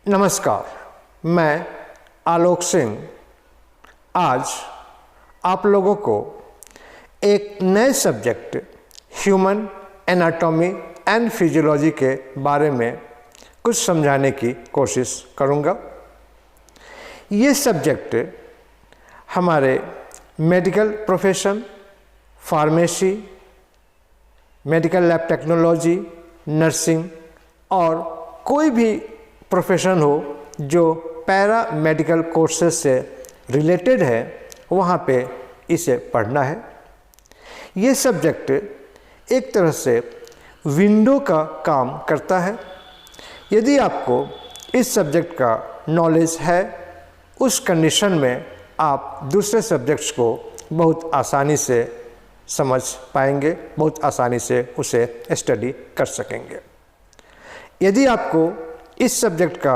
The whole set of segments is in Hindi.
नमस्कार, मैं आलोक सिंह आज आप लोगों को एक नए subject human anatomy and physiology के बारे में कुछ समझाने की कोशिश करूंगा। ये सब्जेक्ट हमारे medical profession, pharmacy, medical lab technology, nursing और कोई भी प्रोफेशन हो जो पैरा मेडिकल कोर्सेज से रिलेटेड है, वहाँ पे इसे पढ़ना है। ये सब्जेक्ट एक तरह से विंडो का काम करता है। यदि आपको इस सब्जेक्ट का नॉलेज है, उस कंडीशन में आप दूसरे सब्जेक्ट्स को बहुत आसानी से समझ पाएंगे, बहुत आसानी से उसे स्टडी कर सकेंगे। यदि आपको इस सब्जेक्ट का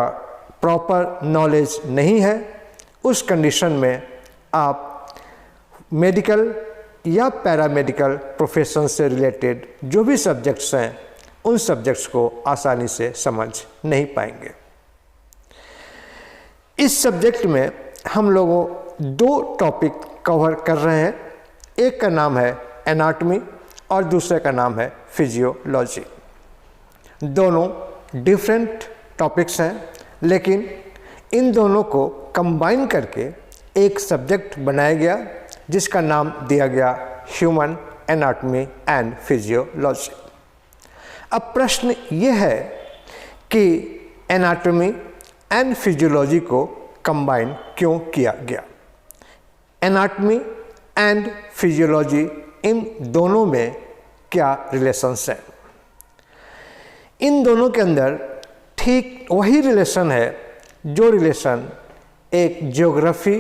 प्रॉपर नॉलेज नहीं है, उस कंडीशन में आप मेडिकल या पैरामेडिकल प्रोफेशन से रिलेटेड जो भी सब्जेक्ट्स हैं, उन सब्जेक्ट्स को आसानी से समझ नहीं पाएंगे। इस सब्जेक्ट में हम लोगों दो टॉपिक कवर कर रहे हैं। एक का नाम है एनाटॉमी और दूसरे का नाम है फिजियोलॉजी। दोनों डिफरेंट टॉपिक्स हैं, लेकिन इन दोनों को कंबाइन करके एक सब्जेक्ट बनाया गया जिसका नाम दिया गया ह्यूमन एनाटॉमी एंड फिजियोलॉजी। अब प्रश्न ये है कि एनाटॉमी एंड फिजियोलॉजी को कंबाइन क्यों किया गया। एनाटॉमी एंड फिजियोलॉजी, इन दोनों में क्या रिलेशंस हैं? इन दोनों के अंदर ठीक वही रिलेशन है जो रिलेशन एक ज्योग्राफी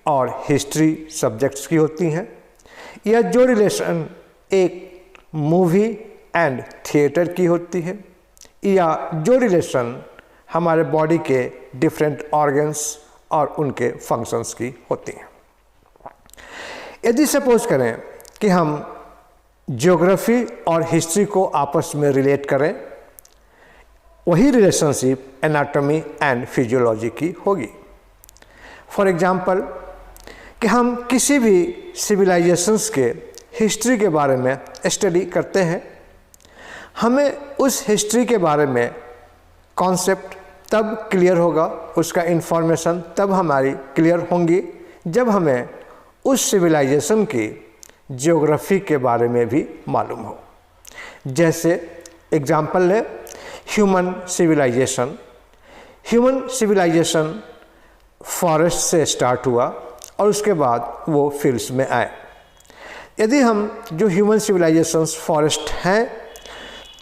और हिस्ट्री सब्जेक्ट्स की होती हैं, या जो रिलेशन एक मूवी एंड थिएटर की होती है, या जो रिलेशन हमारे बॉडी के डिफरेंट ऑर्गन्स और उनके फंक्शंस की होती हैं। यदि सपोज करें कि हम ज्योग्राफी और हिस्ट्री को आपस में रिलेट करें, वही रिलेशनशिप एनाटॉमी एंड फिजियोलॉजी की होगी। फॉर एग्जांपल कि हम किसी भी सिविलाइजेशंस के हिस्ट्री के बारे में स्टडी करते हैं, हमें उस हिस्ट्री के बारे में कॉन्सेप्ट तब क्लियर होगा, उसका इंफॉर्मेशन तब हमारी क्लियर होंगी जब हमें उस सिविलाइजेशन की ज्योग्राफी के बारे में भी मालूम हो। जैसे एग्जांपल लें human civilisation. Human civilisation forest से स्टार्ट हुआ और उसके बाद वो फील्ड्स में आए। यदि हम जो ह्यूमन सिविलाइजेशंस फॉरेस्ट हैं,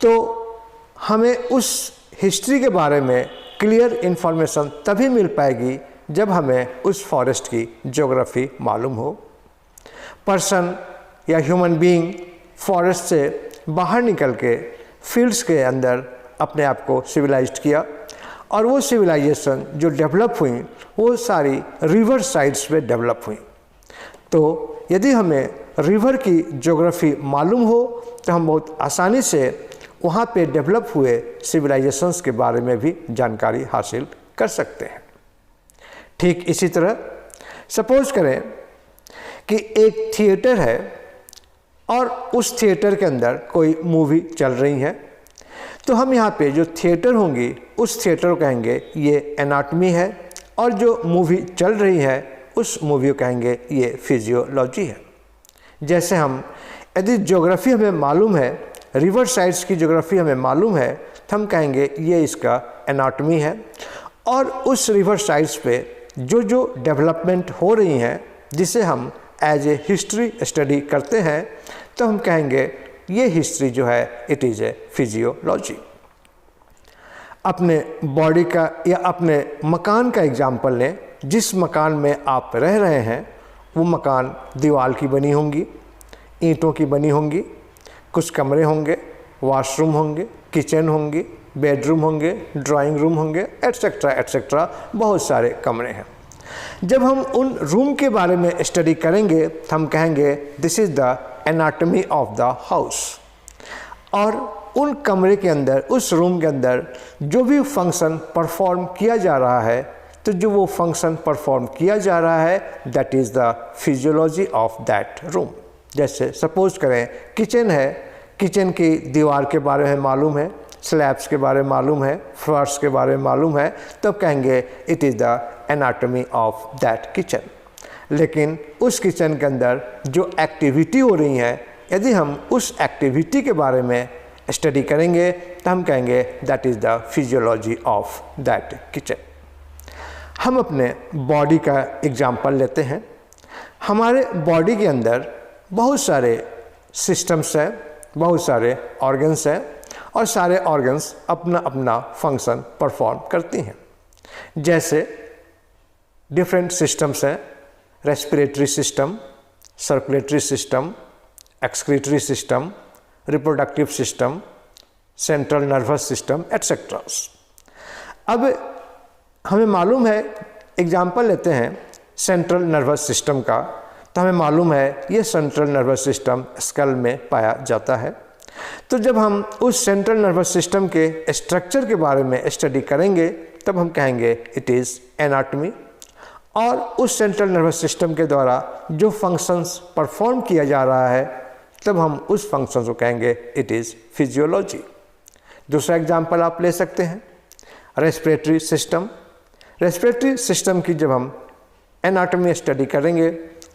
तो हमें उस हिस्ट्री के बारे में क्लियर इन्फॉर्मेशन तभी मिल पाएगी जब हमें उस फॉरेस्ट की ज्योग्राफी मालूम हो। पर्सन या ह्यूमन बीइंग फॉरेस्ट से बाहर निकल के फील्ड्स के अंदर अपने आप को सिविलाइज्ड किया, और वो सिविलाइजेशन जो डेवलप हुई वो सारी रिवर साइड्स पे डेवलप हुई। तो यदि हमें रिवर की ज्योग्राफी मालूम हो तो हम बहुत आसानी से वहाँ पे डेवलप हुए सिविलाइजेशंस के बारे में भी जानकारी हासिल कर सकते हैं। ठीक इसी तरह सपोज करें कि एक थिएटर है और उस थिएटर के अंदर कोई मूवी चल रही है, तो हम यहाँ पे जो थिएटर होंगी उस थिएटर को कहेंगे ये एनाटॉमी है, और जो मूवी चल रही है उस मूवी को कहेंगे ये फिजियोलॉजी है। जैसे हम यदि ज्योग्राफी हमें मालूम है, रिवर साइड्स की ज्योग्राफी हमें मालूम है, तो हम कहेंगे ये इसका एनाटॉमी है, और उस रिवर साइड्स पे जो जो डेवलपमेंट हो रही हैं जिसे हम एज ए हिस्ट्री स्टडी करते हैं, तो हम कहेंगे ये हिस्ट्री जो है इट इज़ ए फिजियोलॉजी। अपने बॉडी का या अपने मकान का एग्जाम्पल लें। जिस मकान में आप रह रहे हैं वो मकान दीवार की बनी होंगी, ईंटों की बनी होंगी, कुछ कमरे होंगे, वॉशरूम होंगे, किचन होंगी, बेडरूम होंगे, ड्राइंग रूम होंगे, एट्सेट्रा एट्सेट्रा, बहुत सारे कमरे हैं। जब हम उन रूम के बारे में स्टडी करेंगे तो हम कहेंगे this is the anatomy of the house. और उन कमरे के अंदर, उस रूम के अंदर जो भी फंक्शन परफॉर्म किया जा रहा है, तो जो वो फंक्शन परफॉर्म किया जा रहा है that is the physiology of that room. जैसे सपोज करें किचन है, किचन की दीवार के बारे में मालूम है, स्लैब्स के बारे में मालूम है, फर्श के बारे में मालूम है, तो कहेंगे it is the anatomy of that kitchen. लेकिन उस किचन के अंदर जो एक्टिविटी हो रही है, यदि हम उस एक्टिविटी के बारे में स्टडी करेंगे तो हम कहेंगे that is the physiology of that kitchen. हम अपने बॉडी का एग्जाम्पल लेते हैं। हमारे बॉडी के अंदर बहुत सारे सिस्टम्स हैं, बहुत सारे ऑर्गन्स हैं, और सारे ऑर्गन्स अपना अपना फंक्शन परफॉर्म करती हैं। जैसे डिफरेंट सिस्टम्स हैं, respiratory system, circulatory system, excretory system, reproductive system, central nervous system etcetera. अब हमें मालूम है, एग्जाम्पल लेते हैं सेंट्रल नर्वस सिस्टम का, तो हमें मालूम है ये सेंट्रल नर्वस सिस्टम स्कल में पाया जाता है। तो जब हम उस सेंट्रल नर्वस सिस्टम के स्ट्रक्चर के बारे में स्टडी करेंगे तब हम कहेंगे इट इज़ एनाटॉमी, और उस सेंट्रल नर्वस सिस्टम के द्वारा जो फंक्शंस परफॉर्म किया जा रहा है तब हम उस फंक्शन को कहेंगे इट इज़ फिजियोलॉजी। दूसरा एग्जाम्पल आप ले सकते हैं रेस्पिरेटरी सिस्टम। रेस्पिरेटरी सिस्टम की जब हम एनाटॉमी स्टडी करेंगे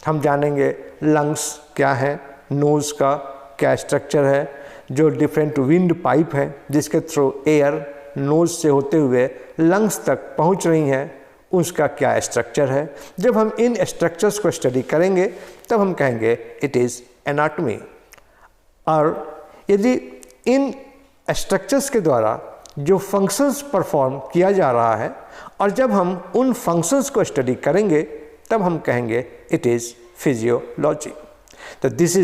हम जानेंगे लंग्स क्या है, नोज़ का क्या स्ट्रक्चर है, जो डिफरेंट विंड पाइप है जिसके थ्रू एयर नोज़ से होते हुए लंग्स तक पहुंच रही हैं, उसका क्या स्ट्रक्चर है। जब हम इन स्ट्रक्चर्स को स्टडी करेंगे तब हम कहेंगे इट इज़ एनाटॉमी। और यदि इन स्ट्रक्चर्स के द्वारा जो फंक्शंस परफॉर्म किया जा रहा है और जब हम उन फंक्शंस को स्टडी करेंगे तब हम कहेंगे इट इज़ फिजियोलॉजी। तो these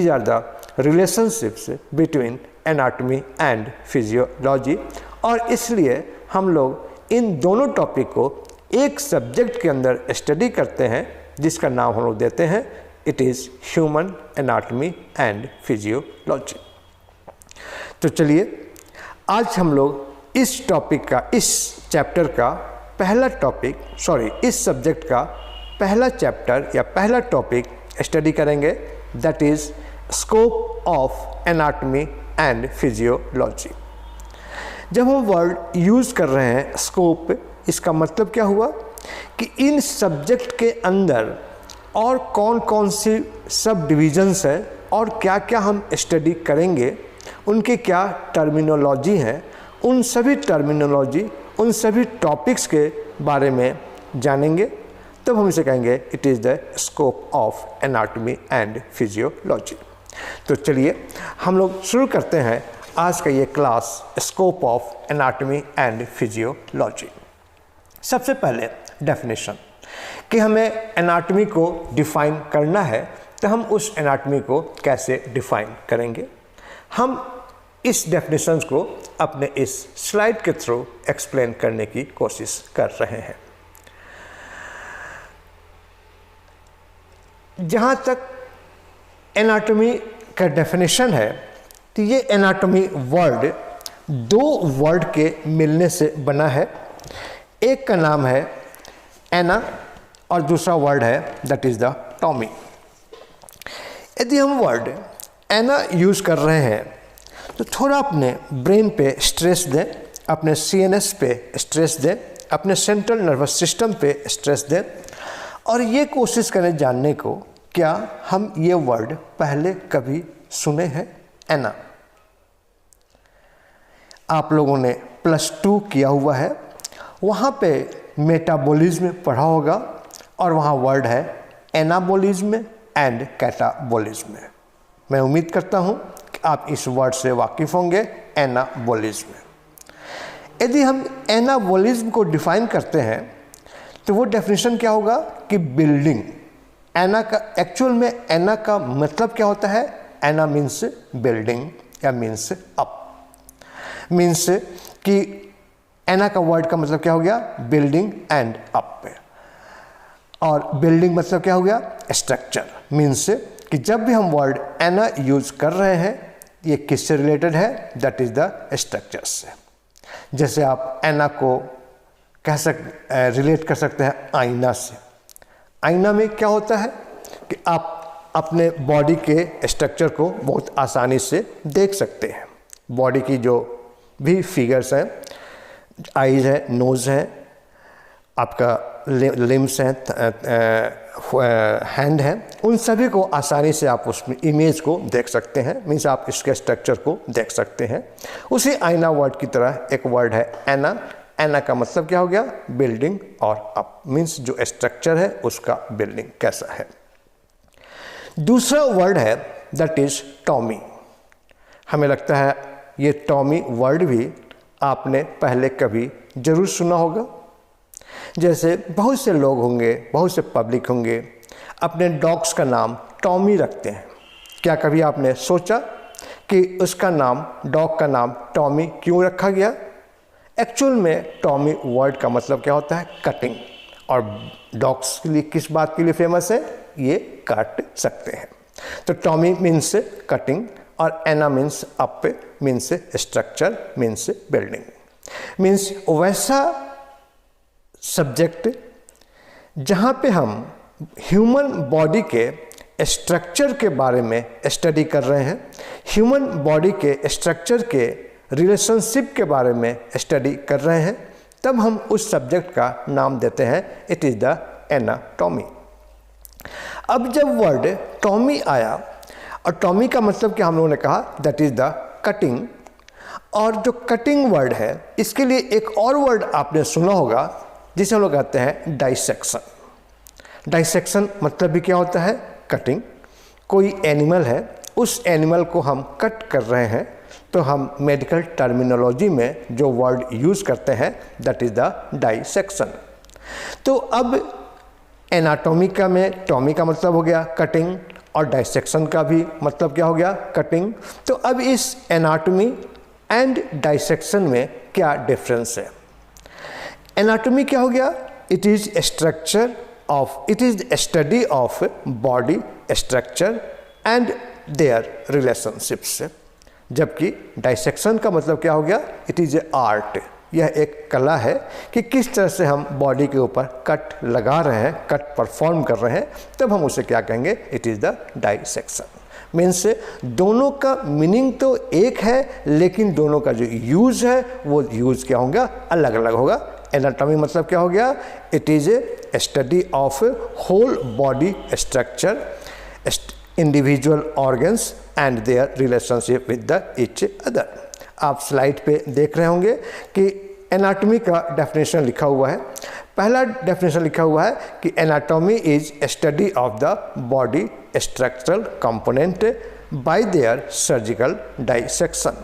are the relationships between anatomy and physiology। और इसलिए हम लोग इन दोनों टॉपिक को एक सब्जेक्ट के अंदर स्टडी करते हैं जिसका नाम हम लोग देते हैं it is human anatomy and physiology. तो चलिए आज हम लोग इस टॉपिक का, इस चैप्टर का पहला टॉपिक, इस सब्जेक्ट का पहला चैप्टर या पहला टॉपिक स्टडी करेंगे that is scope of anatomy and physiology. जब हम वर्ड यूज़ कर रहे हैं स्कोप, इसका मतलब क्या हुआ कि इन सब्जेक्ट के अंदर और कौन कौन सी सब डिविजन्स हैं और क्या क्या हम स्टडी करेंगे, उनके क्या टर्मिनोलॉजी हैं, उन सभी टर्मिनोलॉजी, उन सभी टॉपिक्स के बारे में जानेंगे तब हम इसे कहेंगे it is the scope of anatomy and physiology. तो चलिए हम लोग शुरू करते हैं आज का ये class scope of anatomy and physiology. सबसे पहले डेफिनेशन कि हमें एनाटॉमी को डिफ़ाइन करना है तो हम उस एनाटॉमी को कैसे डिफ़ाइन करेंगे। हम इस डेफिनेशंस को अपने इस स्लाइड के थ्रू एक्सप्लेन करने की कोशिश कर रहे हैं। जहाँ तक एनाटॉमी का डेफिनेशन है तो ये एनाटॉमी वर्ड दो वर्ड के मिलने से बना है। एक का नाम है एना और दूसरा वर्ड है दैट इज़ द टॉमी। यदि हम वर्ड एना यूज़ कर रहे हैं तो थोड़ा अपने ब्रेन पे स्ट्रेस दें, अपने CNS पे स्ट्रेस दें, अपने सेंट्रल नर्वस सिस्टम पे स्ट्रेस दें और ये कोशिश करें जानने को क्या हम ये वर्ड पहले कभी सुने हैं एना। आप लोगों ने +2 किया हुआ है, वहाँ पे मेटाबॉलिज्म पढ़ा होगा और वहाँ वर्ड है एनाबॉलिज्म एंड कैटाबॉलिज्म। मैं उम्मीद करता हूँ कि आप इस वर्ड से वाकिफ़ होंगे एनाबॉलिज्म। यदि हम एनाबॉलिज्म को डिफ़ाइन करते हैं तो वो डेफिनेशन क्या होगा कि बिल्डिंग। एना का एक्चुअल में एना का मतलब क्या होता है? एना मीन्स बिल्डिंग या मीन्स अप। मीन्स कि एना का वर्ड का मतलब क्या हो गया? Building and up. और बिल्डिंग मतलब क्या हो गया? स्ट्रक्चर। मीन्स कि जब भी हम वर्ड एना यूज़ कर रहे हैं ये किससे रिलेटेड है? दैट इज़ द स्ट्रक्चर से। जैसे आप ऐना को रिलेट कर सकते हैं आईना से। आईना में क्या होता है कि आप अपने बॉडी के स्ट्रक्चर को बहुत आसानी से देख सकते हैं। बॉडी की जो भी फिगर्स हैं, आईज है, नोज़ है, आपका लिम्स हैं, हैंड है, उन सभी को आसानी से आप उस इमेज को देख सकते हैं, मीन्स आप इसके स्ट्रक्चर को देख सकते हैं। उसी आईना वर्ड की तरह एक वर्ड है ऐना। ऐना का मतलब क्या हो गया? बिल्डिंग और अप, मीन्स जो स्ट्रक्चर है उसका बिल्डिंग कैसा है। दूसरा वर्ड है दैट इज टॉमी। हमें लगता है ये टॉमी वर्ड भी आपने पहले कभी ज़रूर सुना होगा। जैसे बहुत से लोग होंगे, बहुत से पब्लिक होंगे, अपने डॉग्स का नाम टॉमी रखते हैं। क्या कभी आपने सोचा कि उसका नाम, डॉग का नाम टॉमी क्यों रखा गया? एक्चुअल में टॉमी वर्ड का मतलब क्या होता है? कटिंग। और डॉग्स के लिए किस बात के लिए फेमस है? ये काट सकते हैं। तो टॉमी मीन्स कटिंग और ana means up, means structure, means building, means वैसा सब्जेक्ट जहाँ पे हम ह्यूमन बॉडी के स्ट्रक्चर के बारे में स्टडी कर रहे हैं, ह्यूमन बॉडी के स्ट्रक्चर के रिलेशनशिप के बारे में स्टडी कर रहे हैं, तब हम उस सब्जेक्ट का नाम देते हैं इट इज़ द एनाटॉमी। अब जब वर्ड टॉमी आया, और टॉमी का मतलब क्या हम लोगों ने कहा? That is the cutting. और जो कटिंग वर्ड है, इसके लिए एक और वर्ड आपने सुना होगा जिसे हम लोग कहते हैं डाइसेक्शन। डाइसेक्शन मतलब भी क्या होता है? कटिंग। कोई एनिमल है, उस एनिमल को हम कट कर रहे हैं, तो हम मेडिकल टर्मिनोलॉजी में जो वर्ड यूज़ करते हैं दैट इज़ द डाइसेक्शन। तो अब एनाटॉमी का में टॉमी का मतलब हो गया कटिंग, और डाइसेक्शन का भी मतलब क्या हो गया? कटिंग। तो अब इस एनाटॉमी एंड डाइसेक्शन में क्या डिफरेंस है? एनाटॉमी क्या हो गया? It is structure of, it is study of body structure and there relationships. जबकि डाइसेक्शन का मतलब क्या हो गया? It is A art. यह एक कला है कि किस तरह से हम बॉडी के ऊपर कट लगा रहे हैं, कट परफॉर्म कर रहे हैं, तब हम उसे क्या कहेंगे? It is the dissection. Means दोनों का मीनिंग तो एक है, लेकिन दोनों का जो यूज़ है वो यूज़ क्या होगा? अलग अलग होगा। एनाटॉमी मतलब क्या हो गया? It is a study of whole body structure, individual organs and their relationship with the each other. आप स्लाइड पे देख रहे होंगे कि एनाटॉमी का डेफिनेशन लिखा हुआ है। पहला डेफिनेशन लिखा हुआ है कि anatomy is study of the body structural component bye there surgical dissection.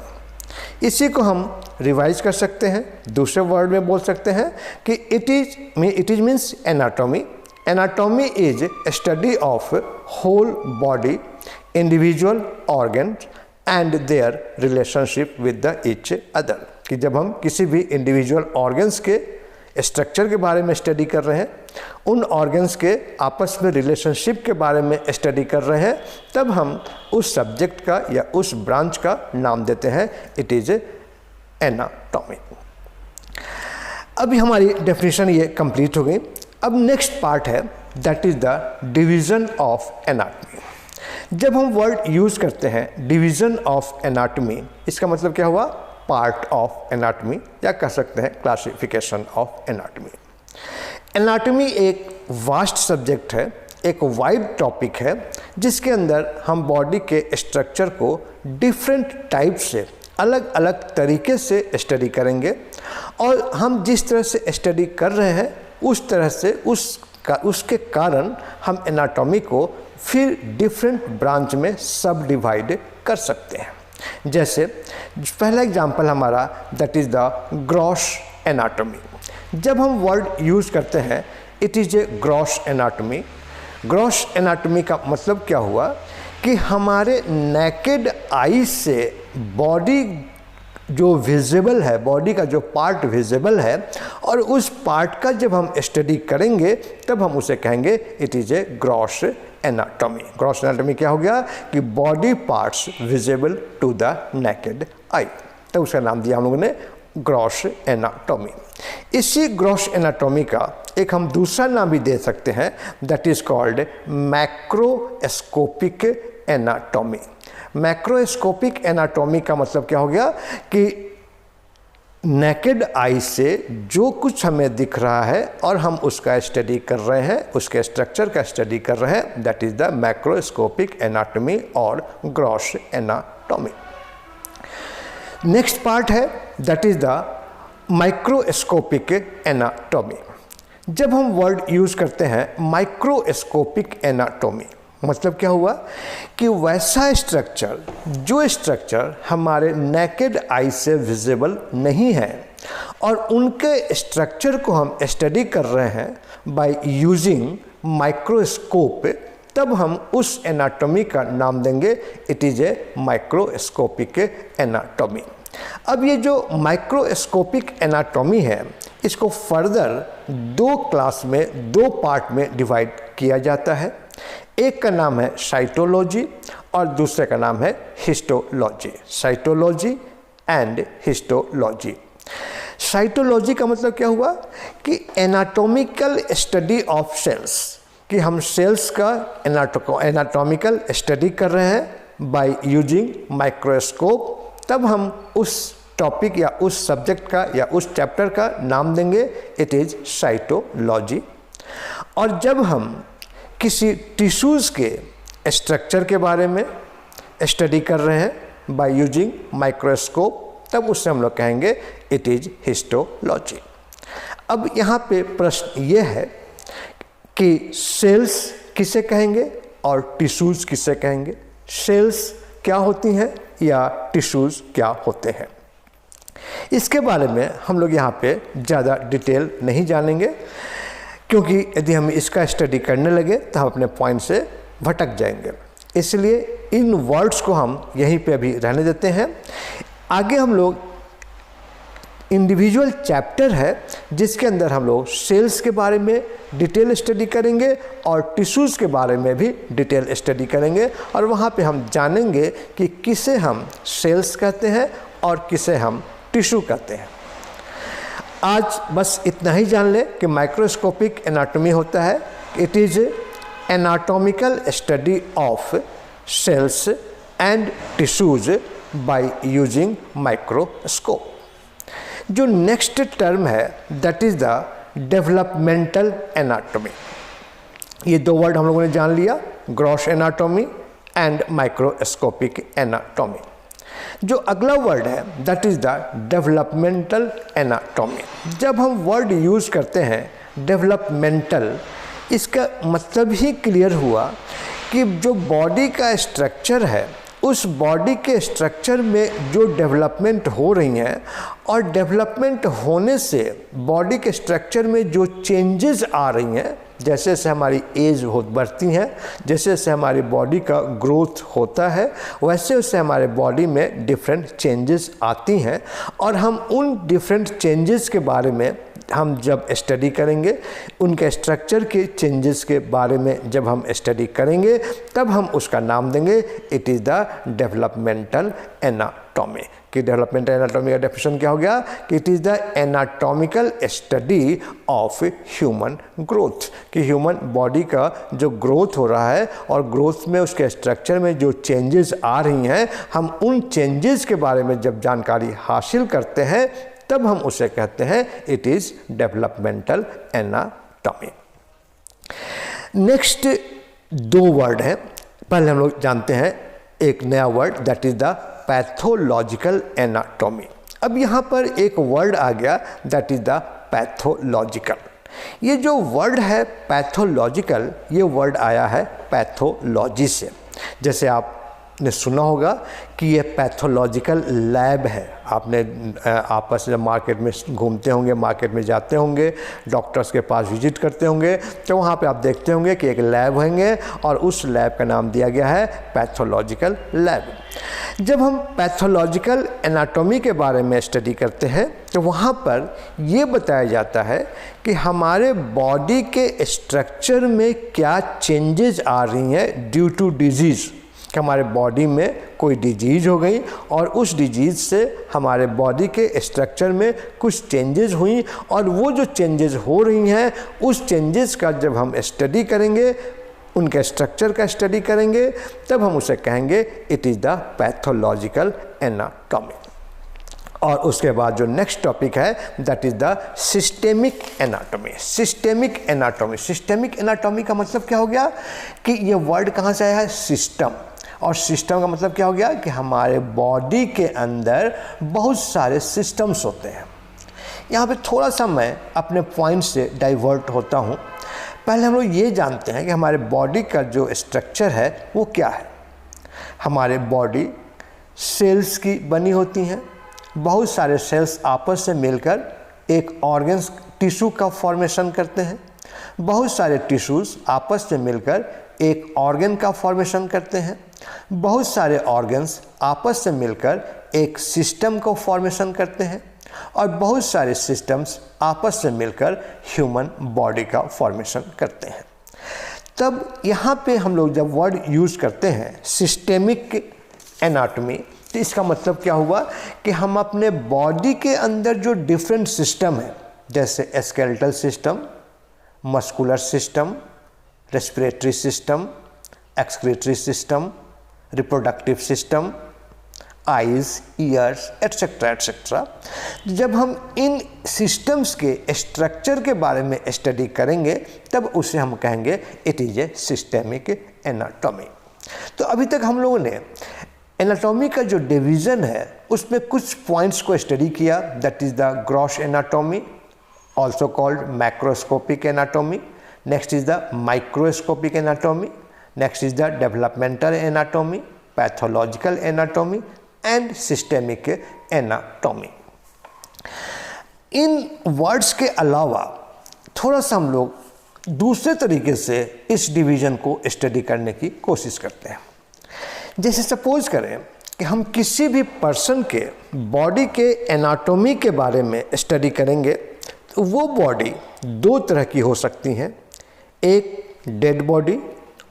इसी को हम रिवाइज कर सकते हैं, दूसरे वर्ड में बोल सकते हैं कि it is means anatomy. Anatomy is study of whole body, individual organ and their relationship with the each other. कि जब हम किसी भी इंडिविजुअल ऑर्गन्स के स्ट्रक्चर के बारे में स्टडी कर रहे हैं, उन ऑर्गन्स के आपस में रिलेशनशिप के बारे में स्टडी कर रहे हैं, तब हम उस सब्जेक्ट का या उस ब्रांच का नाम देते हैं इट इज़ एनाटॉमी। अभी हमारी डेफिनेशन ये कंप्लीट हो गई। अब नेक्स्ट पार्ट है that is the division of anatomy. जब हम वर्ड यूज़ करते हैं डिवीज़न ऑफ एनाटॉमी, इसका मतलब क्या हुआ? पार्ट ऑफ एनाटॉमी, या कह सकते हैं क्लासिफिकेशन ऑफ एनाटॉमी। एनाटॉमी एक वास्ट सब्जेक्ट है, एक वाइड टॉपिक है, जिसके अंदर हम बॉडी के स्ट्रक्चर को डिफरेंट टाइप से, अलग अलग तरीके से स्टडी करेंगे, और हम जिस तरह से स्टडी कर रहे हैं उस तरह से उसके कारण हम एनाटॉमी को फिर डिफरेंट ब्रांच में सब डिवाइड कर सकते हैं। जैसे पहला एग्जांपल हमारा that is the gross anatomy. जब हम वर्ड यूज़ करते हैं it is a gross anatomy. Gross anatomy का मतलब क्या हुआ कि हमारे नेकेड आई से बॉडी जो विजिबल है, बॉडी का जो पार्ट विजिबल है, और उस पार्ट का जब हम स्टडी करेंगे तब हम उसे कहेंगे it is a gross anatomy. Gross anatomy क्या हो गया कि body parts visible to the naked eye, तो उसका नाम दिया हम लोगों ने ग्रॉस एनाटॉमी। इसी ग्रॉस एनाटॉमी का एक हम दूसरा नाम भी दे सकते हैं, that is called macroscopic anatomy. Macroscopic anatomy का मतलब क्या हो गया कि नेकेड आई से जो कुछ हमें दिख रहा है और हम उसका स्टडी कर रहे हैं, उसके स्ट्रक्चर का स्टडी कर रहे हैं, that is the macroscopic anatomy और ग्रॉस एनाटॉमी। नेक्स्ट पार्ट है that is the microscopic anatomy. जब हम वर्ड यूज करते हैं माइक्रोस्कोपिक एनाटॉमी, मतलब क्या हुआ कि वैसा स्ट्रक्चर, जो स्ट्रक्चर हमारे नेकेड आई से विजिबल नहीं है और उनके स्ट्रक्चर को हम स्टडी कर रहे हैं बाय यूजिंग माइक्रोस्कोप, तब हम उस एनाटॉमी का नाम देंगे it is a microscopic anatomy. अब ये जो माइक्रोस्कोपिक एनाटॉमी है, इसको फर्दर दो क्लास में, दो पार्ट में डिवाइड किया जाता है। एक का नाम है साइटोलॉजी और दूसरे का नाम है histology. Cytology and histology. Cytology का मतलब क्या हुआ कि एनाटॉमिकल स्टडी ऑफ सेल्स, कि हम सेल्स का एनाटॉमिकल स्टडी कर रहे हैं बाय यूजिंग माइक्रोस्कोप, तब हम उस टॉपिक या उस सब्जेक्ट का या उस चैप्टर का नाम देंगे इट इज साइटोलॉजी। और जब हम किसी टिश्यूज़ के स्ट्रक्चर के बारे में स्टडी कर रहे हैं बाय यूजिंग माइक्रोस्कोप, तब उससे हम लोग कहेंगे इट इज हिस्टोलॉजी। अब यहाँ पे प्रश्न ये है कि सेल्स किसे कहेंगे और टिश्यूज़ किसे कहेंगे, सेल्स क्या होती हैं या टिश्यूज़ क्या होते हैं। इसके बारे में हम लोग यहाँ पे ज़्यादा डिटेल नहीं जानेंगे, क्योंकि यदि हम इसका स्टडी करने लगे तो हम अपने पॉइंट से भटक जाएंगे। इसलिए इन वर्ड्स को हम यहीं पे अभी रहने देते हैं। आगे हम लोग इंडिविजुअल चैप्टर है जिसके अंदर हम लोग सेल्स के बारे में डिटेल स्टडी करेंगे और टिश्यूज़ के बारे में भी डिटेल स्टडी करेंगे, और वहाँ पे हम जानेंगे कि किसे हम सेल्स कहते हैं और किसे हम टिश्यू कहते हैं। आज बस इतना ही जान लें कि माइक्रोस्कोपिक एनाटॉमी होता है it is anatomical study of cells and tissues by using microscope. जो नेक्स्ट टर्म है that is the developmental anatomy. ये दो वर्ड हम लोगों ने जान लिया, gross anatomy and microscopic anatomy. जो अगला वर्ड है that is the developmental anatomy. जब हम वर्ड यूज़ करते हैं डेवलपमेंटल, इसका मतलब ही क्लियर हुआ कि जो बॉडी का स्ट्रक्चर है, उस बॉडी के स्ट्रक्चर में जो डेवलपमेंट हो रही हैं और डेवलपमेंट होने से बॉडी के स्ट्रक्चर में जो चेंजेस आ रही हैं, जैसे जैसे हमारी एज बढ़ती है, जैसे जैसे हमारी बॉडी का ग्रोथ होता है, वैसे वैसे हमारे बॉडी में डिफरेंट चेंजेस आती हैं, और हम उन डिफरेंट चेंजेस के बारे में हम जब स्टडी करेंगे, उनके स्ट्रक्चर के चेंजेस के बारे में जब हम स्टडी करेंगे, तब हम उसका नाम देंगे it is the developmental anatomy. कि डेवलपमेंटल एनाटॉमी का डेफिनेशन क्या हो गया कि it is the anatomical study of human growth, कि ह्यूमन बॉडी का जो ग्रोथ हो रहा है और ग्रोथ में उसके स्ट्रक्चर में जो चेंजेस आ रही हैं, हम उन चेंजेस के बारे में जब जानकारी हासिल करते हैं, तब हम उसे कहते हैं it is developmental anatomy. Next दो वर्ड हैं, पहले हम लोग जानते हैं एक नया word that is the pathological anatomy. अब यहाँ पर एक वर्ड आ गया दैट इज़ द पैथोलॉजिकल। ये जो वर्ड है पैथोलॉजिकल, ये वर्ड आया है पैथोलॉजी से। जैसे आप ने सुना होगा कि ये पैथोलॉजिकल लैब है। आपने आपस में मार्केट में घूमते होंगे, मार्केट में जाते होंगे, डॉक्टर्स के पास विजिट करते होंगे, तो वहाँ पे आप देखते होंगे कि एक लैब होंगे और उस लैब का नाम दिया गया है पैथोलॉजिकल लैब। जब हम पैथोलॉजिकल एनाटॉमी के बारे में स्टडी करते हैं तो वहाँ पर ये बताया जाता है कि हमारे बॉडी के स्ट्रक्चर में क्या चेंजेस आ रही हैं ड्यू टू डिजीज़, कि हमारे बॉडी में कोई डिजीज़ हो गई और उस डिजीज़ से हमारे बॉडी के स्ट्रक्चर में कुछ चेंजेस हुई, और वो जो चेंजेस हो रही हैं उस चेंजेस का जब हम स्टडी करेंगे, उनके स्ट्रक्चर का स्टडी करेंगे, तब हम उसे कहेंगे it is the pathological anatomy. और उसके बाद जो नेक्स्ट टॉपिक है that is the systemic anatomy. Systemic anatomy, systemic anatomy का मतलब क्या हो गया कि ये वर्ड कहाँ से आया है, सिस्टम। और सिस्टम का मतलब क्या हो गया कि हमारे बॉडी के अंदर बहुत सारे सिस्टम्स होते हैं। यहाँ पे थोड़ा सा मैं अपने पॉइंट से डाइवर्ट होता हूँ। पहले हम लोग ये जानते हैं कि हमारे बॉडी का जो स्ट्रक्चर है वो क्या है। हमारे बॉडी सेल्स की बनी होती हैं, बहुत सारे सेल्स आपस से मिलकर एक ऑर्गन्स टिश्यू का फॉर्मेशन करते हैं, बहुत सारे टिश्यूज़ आपस से मिलकर एक ऑर्गन का फॉर्मेशन करते हैं, बहुत सारे ऑर्गन्स आपस से मिलकर एक सिस्टम को फॉर्मेशन करते हैं, और बहुत सारे सिस्टम्स आपस से मिलकर ह्यूमन बॉडी का फॉर्मेशन करते हैं। तब यहाँ पे हम लोग जब वर्ड यूज़ करते हैं सिस्टेमिक एनाटॉमी, तो इसका मतलब क्या हुआ कि हम अपने बॉडी के अंदर जो डिफरेंट सिस्टम है, जैसे skeletal system, muscular system, respiratory system, excretory system, reproductive system, eyes, years, etcetera etcetera, जब हम इन सिस्टम्स के स्ट्रक्चर के बारे में स्टडी करेंगे तब उसे हम कहेंगे it is A systemic anatomy. तो अभी तक हम लोगों ने एनाटॉमी का जो डिवीज़न है उसमें कुछ पॉइंट्स को स्टडी किया, that is the gross anatomy, also called macroscopic anatomy, next is the microscopic anatomy, next is the developmental anatomy, pathological anatomy and systemic anatomy. In words के अलावा थोड़ा सा हम लोग दूसरे तरीके से इस डिवीज़न को स्टडी करने की कोशिश करते हैं। जैसे सपोज करें कि हम किसी भी पर्सन के बॉडी के एनाटॉमी के बारे में स्टडी करेंगे तो वो बॉडी दो तरह की हो सकती हैं, एक डेड बॉडी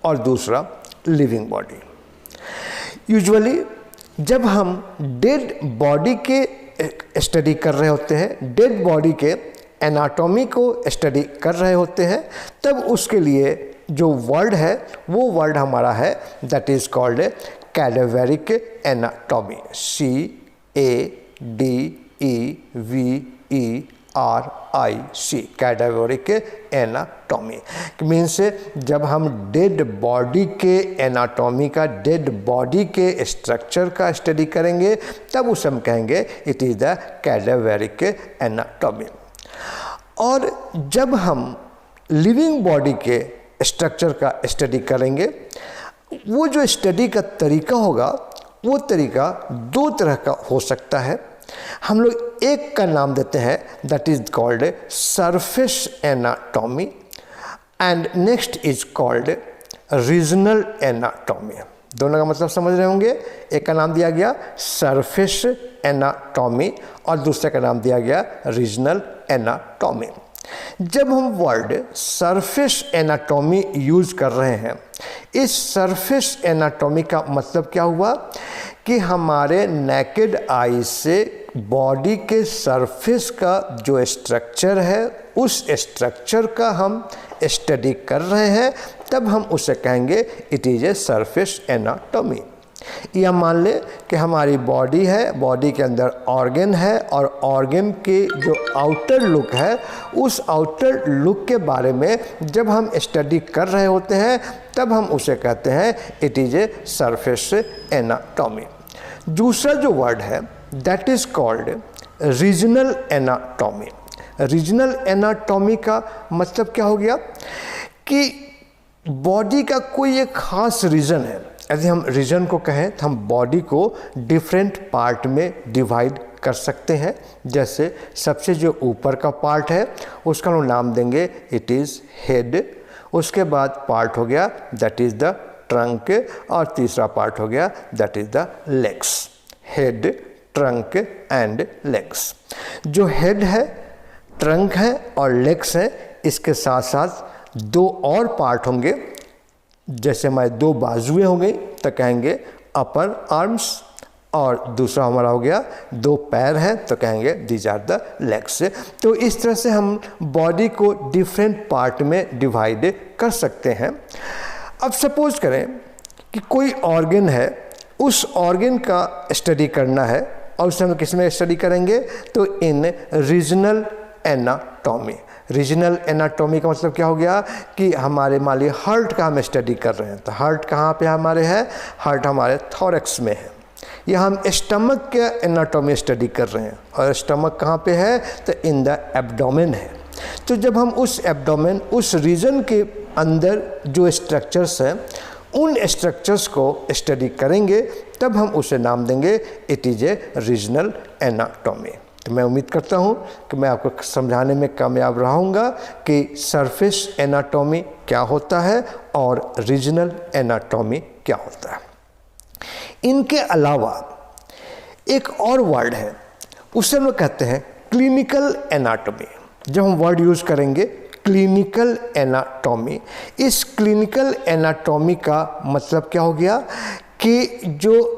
और दूसरा लिविंग बॉडी। यूजुअली जब हम डेड बॉडी के स्टडी कर रहे होते हैं, डेड बॉडी के एनाटॉमी को स्टडी कर रहे होते हैं, तब उसके लिए जो वर्ड है वो वर्ड हमारा है that is called cadaveric anatomy, CADVERIC, cadaveric anatomy. Means जब हम डेड बॉडी के एनाटॉमी का, डेड बॉडी के स्ट्रक्चर का स्टडी करेंगे तब उसे हम कहेंगे it is the cadaveric anatomy. और जब हम लिविंग बॉडी के स्ट्रक्चर का स्टडी करेंगे, वो जो स्टडी का तरीका होगा वो तरीका दो तरह का हो सकता है। हम लोग एक का नाम देते हैं that is called surface anatomy and next is called regional anatomy. दोनों का मतलब समझ रहे होंगे, एक का नाम दिया गया सरफेस एनाटॉमी और दूसरे का नाम दिया गया रीजनल एनाटॉमी। जब हम वर्ड सरफेस एनाटॉमी यूज़ कर रहे हैं, इस सरफेस एनाटॉमी का मतलब क्या हुआ कि हमारे नेकेड आई से बॉडी के सरफेस का जो स्ट्रक्चर है उस स्ट्रक्चर का हम स्टडी कर रहे हैं, तब हम उसे कहेंगे it is a surface anatomy. या मान ले कि हमारी बॉडी है, बॉडी के अंदर ऑर्गन है और ऑर्गन के जो आउटर लुक है उस आउटर लुक के बारे में जब हम स्टडी कर रहे होते हैं तब हम उसे कहते हैं it is a surface anatomy. दूसरा जो वर्ड है that is called regional anatomy. Regional anatomy का मतलब क्या हो गया कि बॉडी का कोई एक ख़ास रीजन है, यदि हम रीजन को कहें तो हम बॉडी को डिफरेंट पार्ट में डिवाइड कर सकते हैं। जैसे सबसे जो ऊपर का पार्ट है उसका हम नाम देंगे इट इज़ हेड, उसके बाद पार्ट हो गया दैट इज़ द ट्रंक, और तीसरा पार्ट हो गया that is the legs. Head, trunk and legs. जो हेड है, ट्रंक है और लेग्स है, इसके साथ साथ दो और पार्ट होंगे। जैसे हमारे दो बाजुएं हो गई तो कहेंगे अपर आर्म्स, और दूसरा हमारा हो गया दो पैर हैं तो कहेंगे दीज आर द लेग्स। तो इस तरह से हम बॉडी को डिफरेंट पार्ट में डिवाइड कर सकते हैं। अब सपोज करें कि कोई ऑर्गन है, उस ऑर्गन का स्टडी करना है और उसे हम किस में स्टडी करेंगे तो इन रीजनल एनाटॉमी। रीजनल एनाटॉमी का मतलब क्या हो गया कि हमारे मान लीजिए हार्ट का हम स्टडी कर रहे हैं तो हार्ट कहाँ पे हमारे है, हार्ट हमारे थोरैक्स में है। या हम स्टमक के एनाटॉमी स्टडी कर रहे हैं और स्टमक कहाँ पे है तो इन द एब्डोमेन है। तो जब हम उस एब्डोमेन, उस रीजन के अंदर जो स्ट्रक्चर्स हैं उन स्ट्रक्चर्स को स्टडी करेंगे तब हम उसे नाम देंगे it is A regional anatomy. तो मैं उम्मीद करता हूँ कि मैं आपको समझाने में कामयाब रहूँगा कि सरफेस एनाटॉमी क्या होता है और रीजनल एनाटॉमी क्या होता है। इनके अलावा एक और वर्ड है, उसे हम लोग कहते हैं क्लिनिकल एनाटॉमी। जब हम वर्ड यूज़ करेंगे क्लिनिकल एनाटॉमी, इस क्लिनिकल एनाटॉमी का मतलब क्या हो गया कि जो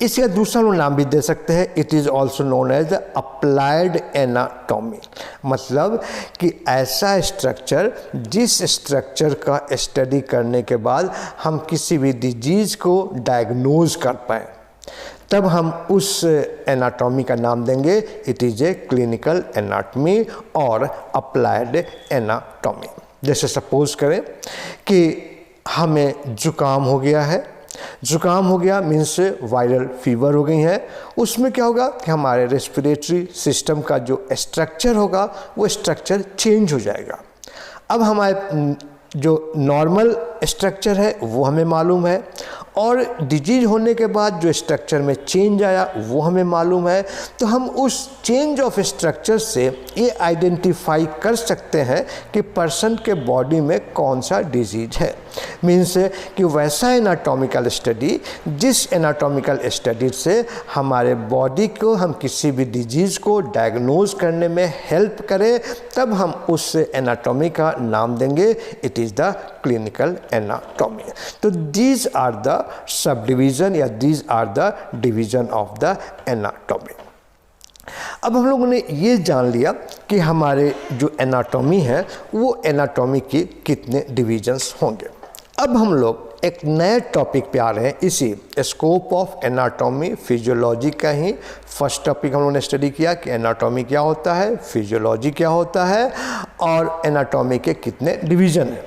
इसका दूसरा नाम भी दे सकते हैं, it is also known as applied anatomy. मतलब कि ऐसा स्ट्रक्चर जिस स्ट्रक्चर का स्टडी करने के बाद हम किसी भी डिजीज़ को डायग्नोज कर पाएँ तब हम उस एनाटॉमी का नाम देंगे it is a clinical anatomy और अप्लाइड एनाटॉमी। जैसे सपोज करें कि हमें जुकाम हो गया है, जुकाम हो गया मीन्स वायरल फीवर हो गई है, उसमें क्या होगा कि हमारे रेस्पिरेटरी सिस्टम का जो स्ट्रक्चर होगा वो स्ट्रक्चर चेंज हो जाएगा। अब हमारे जो नॉर्मल स्ट्रक्चर है वो हमें मालूम है और डिजीज होने के बाद जो स्ट्रक्चर में चेंज आया वो हमें मालूम है। तो हम उस चेंज ऑफ स्ट्रक्चर से ये आइडेंटिफाई कर सकते हैं कि पर्सन के बॉडी में कौन सा डिजीज है। मीन्स कि वैसा एनाटॉमिकल स्टडी जिस एनाटॉमिकल स्टडी से हमारे बॉडी को हम किसी भी डिजीज़ को डायग्नोज करने में हेल्प करे तब हम उस एनाटॉमी का नाम देंगे it is the clinical anatomy. तो these are the subdivision या these are the division of the anatomy. अब हम लोगों ने ये जान लिया कि हमारे जो एनाटॉमी है वो एनाटॉमी के कितने डिवीजन्स होंगे। अब हम लोग एक नए टॉपिक पे आ रहे हैं, इसी स्कोप ऑफ एनाटॉमी फिजियोलॉजी का ही फर्स्ट टॉपिक हम लोगों ने स्टडी किया कि एनाटॉमी क्या होता है, फिजियोलॉजी क्या होता है और एनाटॉमी के कितने डिवीज़न हैं।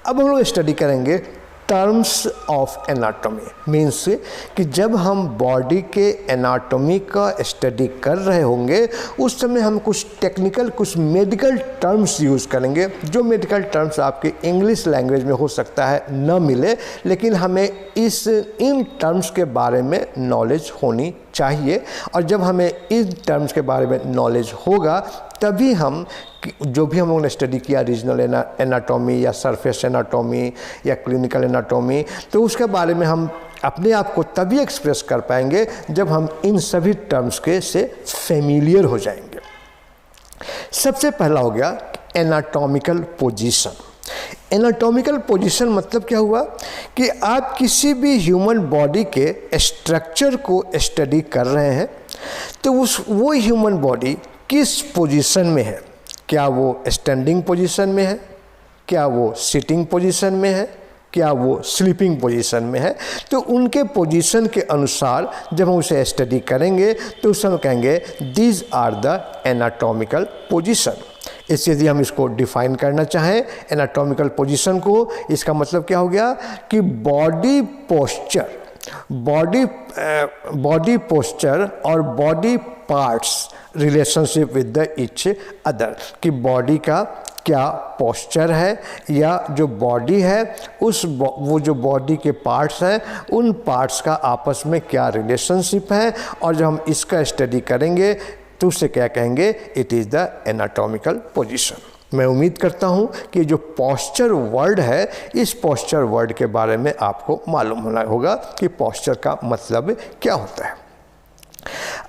अब हम लोग स्टडी करेंगे टर्म्स ऑफ एनाटॉमी। मीन्स कि जब हम बॉडी के एनाटॉमी का स्टडी कर रहे होंगे उस समय हम कुछ टेक्निकल, कुछ मेडिकल टर्म्स यूज़ करेंगे। जो मेडिकल टर्म्स आपके इंग्लिश लैंग्वेज में हो सकता है न मिले, लेकिन हमें इन टर्म्स के बारे में नॉलेज होनी चाहिए। और जब हमें इन टर्म्स के बारे में नॉलेज होगा तभी हम जो भी हम लोगों ने स्टडी किया रीजनल एनाटॉमी या सरफेस एनाटॉमी या क्लिनिकल एनाटॉमी, तो उसके बारे में हम अपने आप को तभी एक्सप्रेस कर पाएंगे जब हम इन सभी टर्म्स के से फेमिलियर हो जाएंगे। सबसे पहला हो गया एनाटॉमिकल पोजीशन। एनाटॉमिकल पोजीशन मतलब क्या हुआ कि आप किसी भी ह्यूमन बॉडी के स्ट्रक्चर को स्टडी कर रहे हैं तो वो ह्यूमन बॉडी किस पोजीशन में है। क्या वो स्टैंडिंग पोजीशन में है, क्या वो सिटिंग पोजीशन में है, क्या वो स्लीपिंग पोजीशन में है। तो उनके पोजीशन के अनुसार जब हम उसे स्टडी करेंगे तो उस समय कहेंगे these are the anatomical position. इससे यदि हम इसको डिफाइन करना चाहें एनाटॉमिकल पोजीशन को, इसका मतलब क्या हो गया कि बॉडी पोस्चर और body parts relationship with the each other, कि बॉडी का क्या पोस्चर है या जो बॉडी है वो जो बॉडी के पार्ट्स हैं उन पार्ट्स का आपस में क्या रिलेशनशिप है, और जब हम इसका स्टडी करेंगे तो उसे क्या कहेंगे, it is the anatomical position. मैं उम्मीद करता हूँ कि जो पोस्चर वर्ड है, इस पोस्चर वर्ड के बारे में आपको मालूम होना होगा कि पोस्चर का मतलब क्या होता है।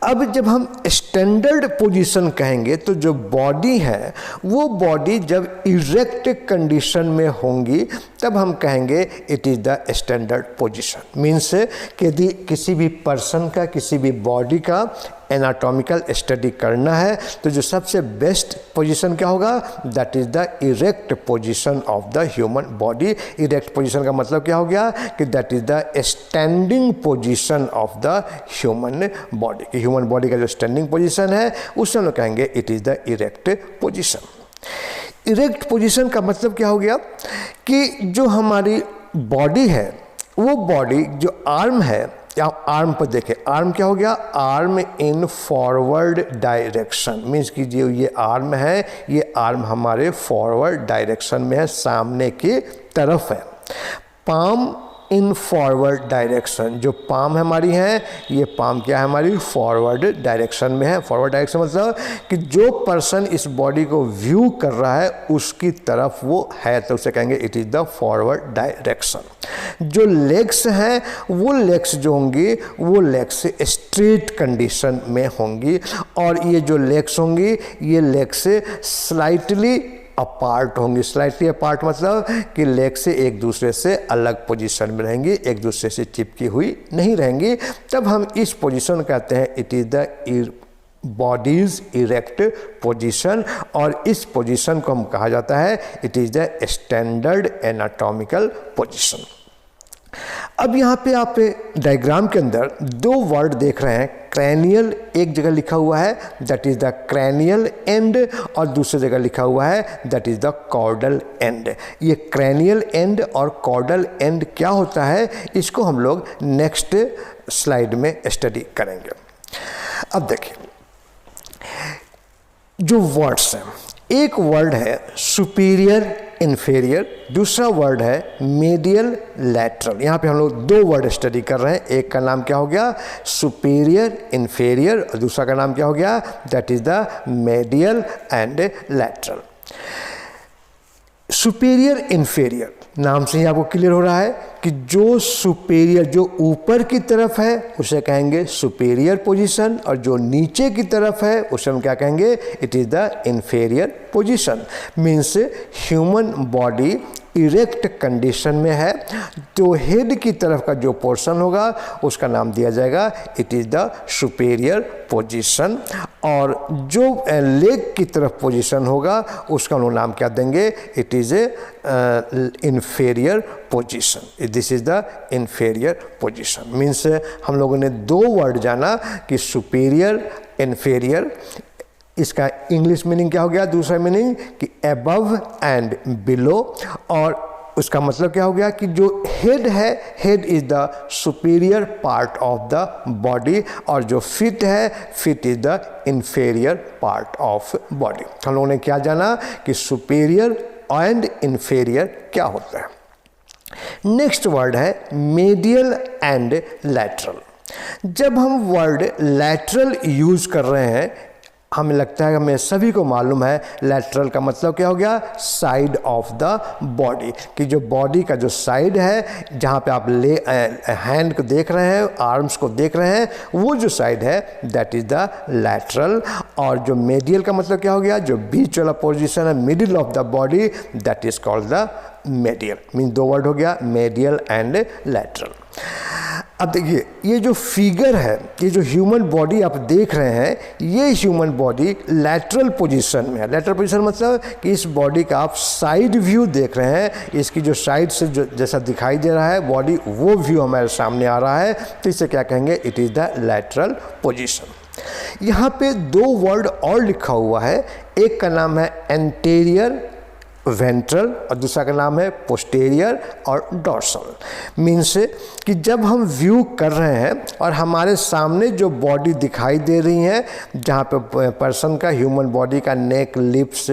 अब जब हम स्टैंडर्ड पोजीशन कहेंगे तो जो बॉडी है वो बॉडी जब इरेक्ट कंडीशन में होंगी तब हम कहेंगे it is the standard position. Means कि यदि किसी भी पर्सन का, किसी भी बॉडी का एनाटॉमिकल स्टडी करना है तो जो सबसे बेस्ट पोजीशन क्या होगा, that is the erect position of the human body. Erect position का मतलब क्या हो गया कि that is the standing position of the human body. कि ह्यूमन बॉडी का जो स्टैंडिंग पोजीशन है उसे हम लोग कहेंगे it is the erect position. Erect position का मतलब क्या हो गया कि जो हमारी बॉडी है वो बॉडी जो आर्म है, या आर्म पर देखें, आर्म क्या हो गया, arm in forward direction. Means कि जो ये आर्म है ये आर्म हमारे फॉरवर्ड डायरेक्शन में है, सामने की तरफ है। पाम इन फॉरवर्ड डायरेक्शन, जो पाम हमारी है ये पाम क्या है, हमारी फॉरवर्ड डायरेक्शन में है। फॉरवर्ड डायरेक्शन मतलब कि जो पर्सन इस बॉडी को व्यू कर रहा है उसकी तरफ वो है, तो उसे कहेंगे it is the forward direction. जो लेग्स हैं वो लेग्स जो होंगी वो लेग्स स्ट्रेट कंडीशन में होंगी, और ये जो लेग्स होंगी ये लेग्स स्लाइटली अपार्ट होंगी। स्लाइटली अपार्ट मतलब कि लेग से एक दूसरे से अलग पोजीशन में रहेंगी, एक दूसरे से चिपकी हुई नहीं रहेंगी। तब हम इस पोजीशन कहते हैं it is the bodies erect position, और इस पोजीशन को हम कहा जाता है it is the standard anatomical position. अब यहाँ पे आप डायग्राम के अंदर दो वर्ड देख रहे हैं, क्रैनियल एक जगह लिखा हुआ है that is the cranial end, और दूसरी जगह लिखा हुआ है that is the caudal end. ये क्रैनियल एंड और कॉर्डल एंड क्या होता है इसको हम लोग नेक्स्ट स्लाइड में स्टडी करेंगे। अब देखिए जो वर्ड्स हैं, एक वर्ड है सुपीरियर इन्फेरियर, दूसरा वर्ड है मीडियल लैटरल। यहाँ पे हम लोग दो वर्ड स्टडी कर रहे हैं, एक का नाम क्या हो गया सुपीरियर इन्फेरियर, और दूसरा का नाम क्या हो गया that is the medial and lateral. Superior inferior नाम से ही आपको क्लियर हो रहा है कि जो सुपीरियर जो ऊपर की तरफ है उसे कहेंगे सुपीरियर पोजीशन, और जो नीचे की तरफ है उसे हम क्या कहेंगे it is the inferior position. Means human body erect condition में है, तो हेड की तरफ का जो पोर्शन होगा उसका नाम दिया जाएगा it is the superior position, और जो लेग की तरफ पोजीशन होगा उसका हम लोग नाम क्या देंगे it is A inferior position. This is the inferior position. Means हम लोगों ने दो वर्ड जाना कि सुपीरियर इन्फेरियर, इसका इंग्लिश मीनिंग क्या हो गया, दूसरा मीनिंग कि अबव एंड बिलो, और उसका मतलब क्या हो गया कि जो हेड है, head is the superior part of the body, और जो फिट है, fit is the inferior part of body. हम लोगों ने क्या जाना कि सुपीरियर एंड इन्फेरियर क्या होता है। नेक्स्ट वर्ड है मीडियल एंड लैटरल। जब हम वर्ड लैटरल यूज़ कर रहे हैं, हमें लगता है हमें सभी को मालूम है लैटरल का मतलब क्या हो गया साइड ऑफ द बॉडी, कि जो बॉडी का जो साइड है जहाँ पे आप हैंड को देख रहे हैं, आर्म्स को देख रहे हैं, वो जो साइड है दैट इज़ द लैटरल। और जो मीडियल का मतलब क्या हो गया, जो बीच वाला पोजीशन है middle of the body that is called the medial. Mean दो वर्ड हो गया मीडियल एंड लैटरल। अब देखिए ये जो फिगर है, ये जो ह्यूमन बॉडी आप देख रहे हैं, ये ह्यूमन बॉडी लैटरल पोजीशन में है। लैटरल पोजीशन मतलब कि इस बॉडी का आप साइड व्यू देख रहे हैं, इसकी जो साइड से जो जैसा दिखाई दे रहा है बॉडी, वो व्यू हमारे सामने आ रहा है, तो इसे क्या कहेंगे it is the lateral position. यहाँ पे दो वर्ड और लिखा हुआ है, एक का नाम है एंटीरियर वेंट्रल और दूसरा का नाम है पोस्टीरियर और डॉर्सल। मीन्स कि जब हम व्यू कर रहे हैं और हमारे सामने जो बॉडी दिखाई दे रही है, जहाँ पे पर्सन का ह्यूमन बॉडी का नेक, लिप्स,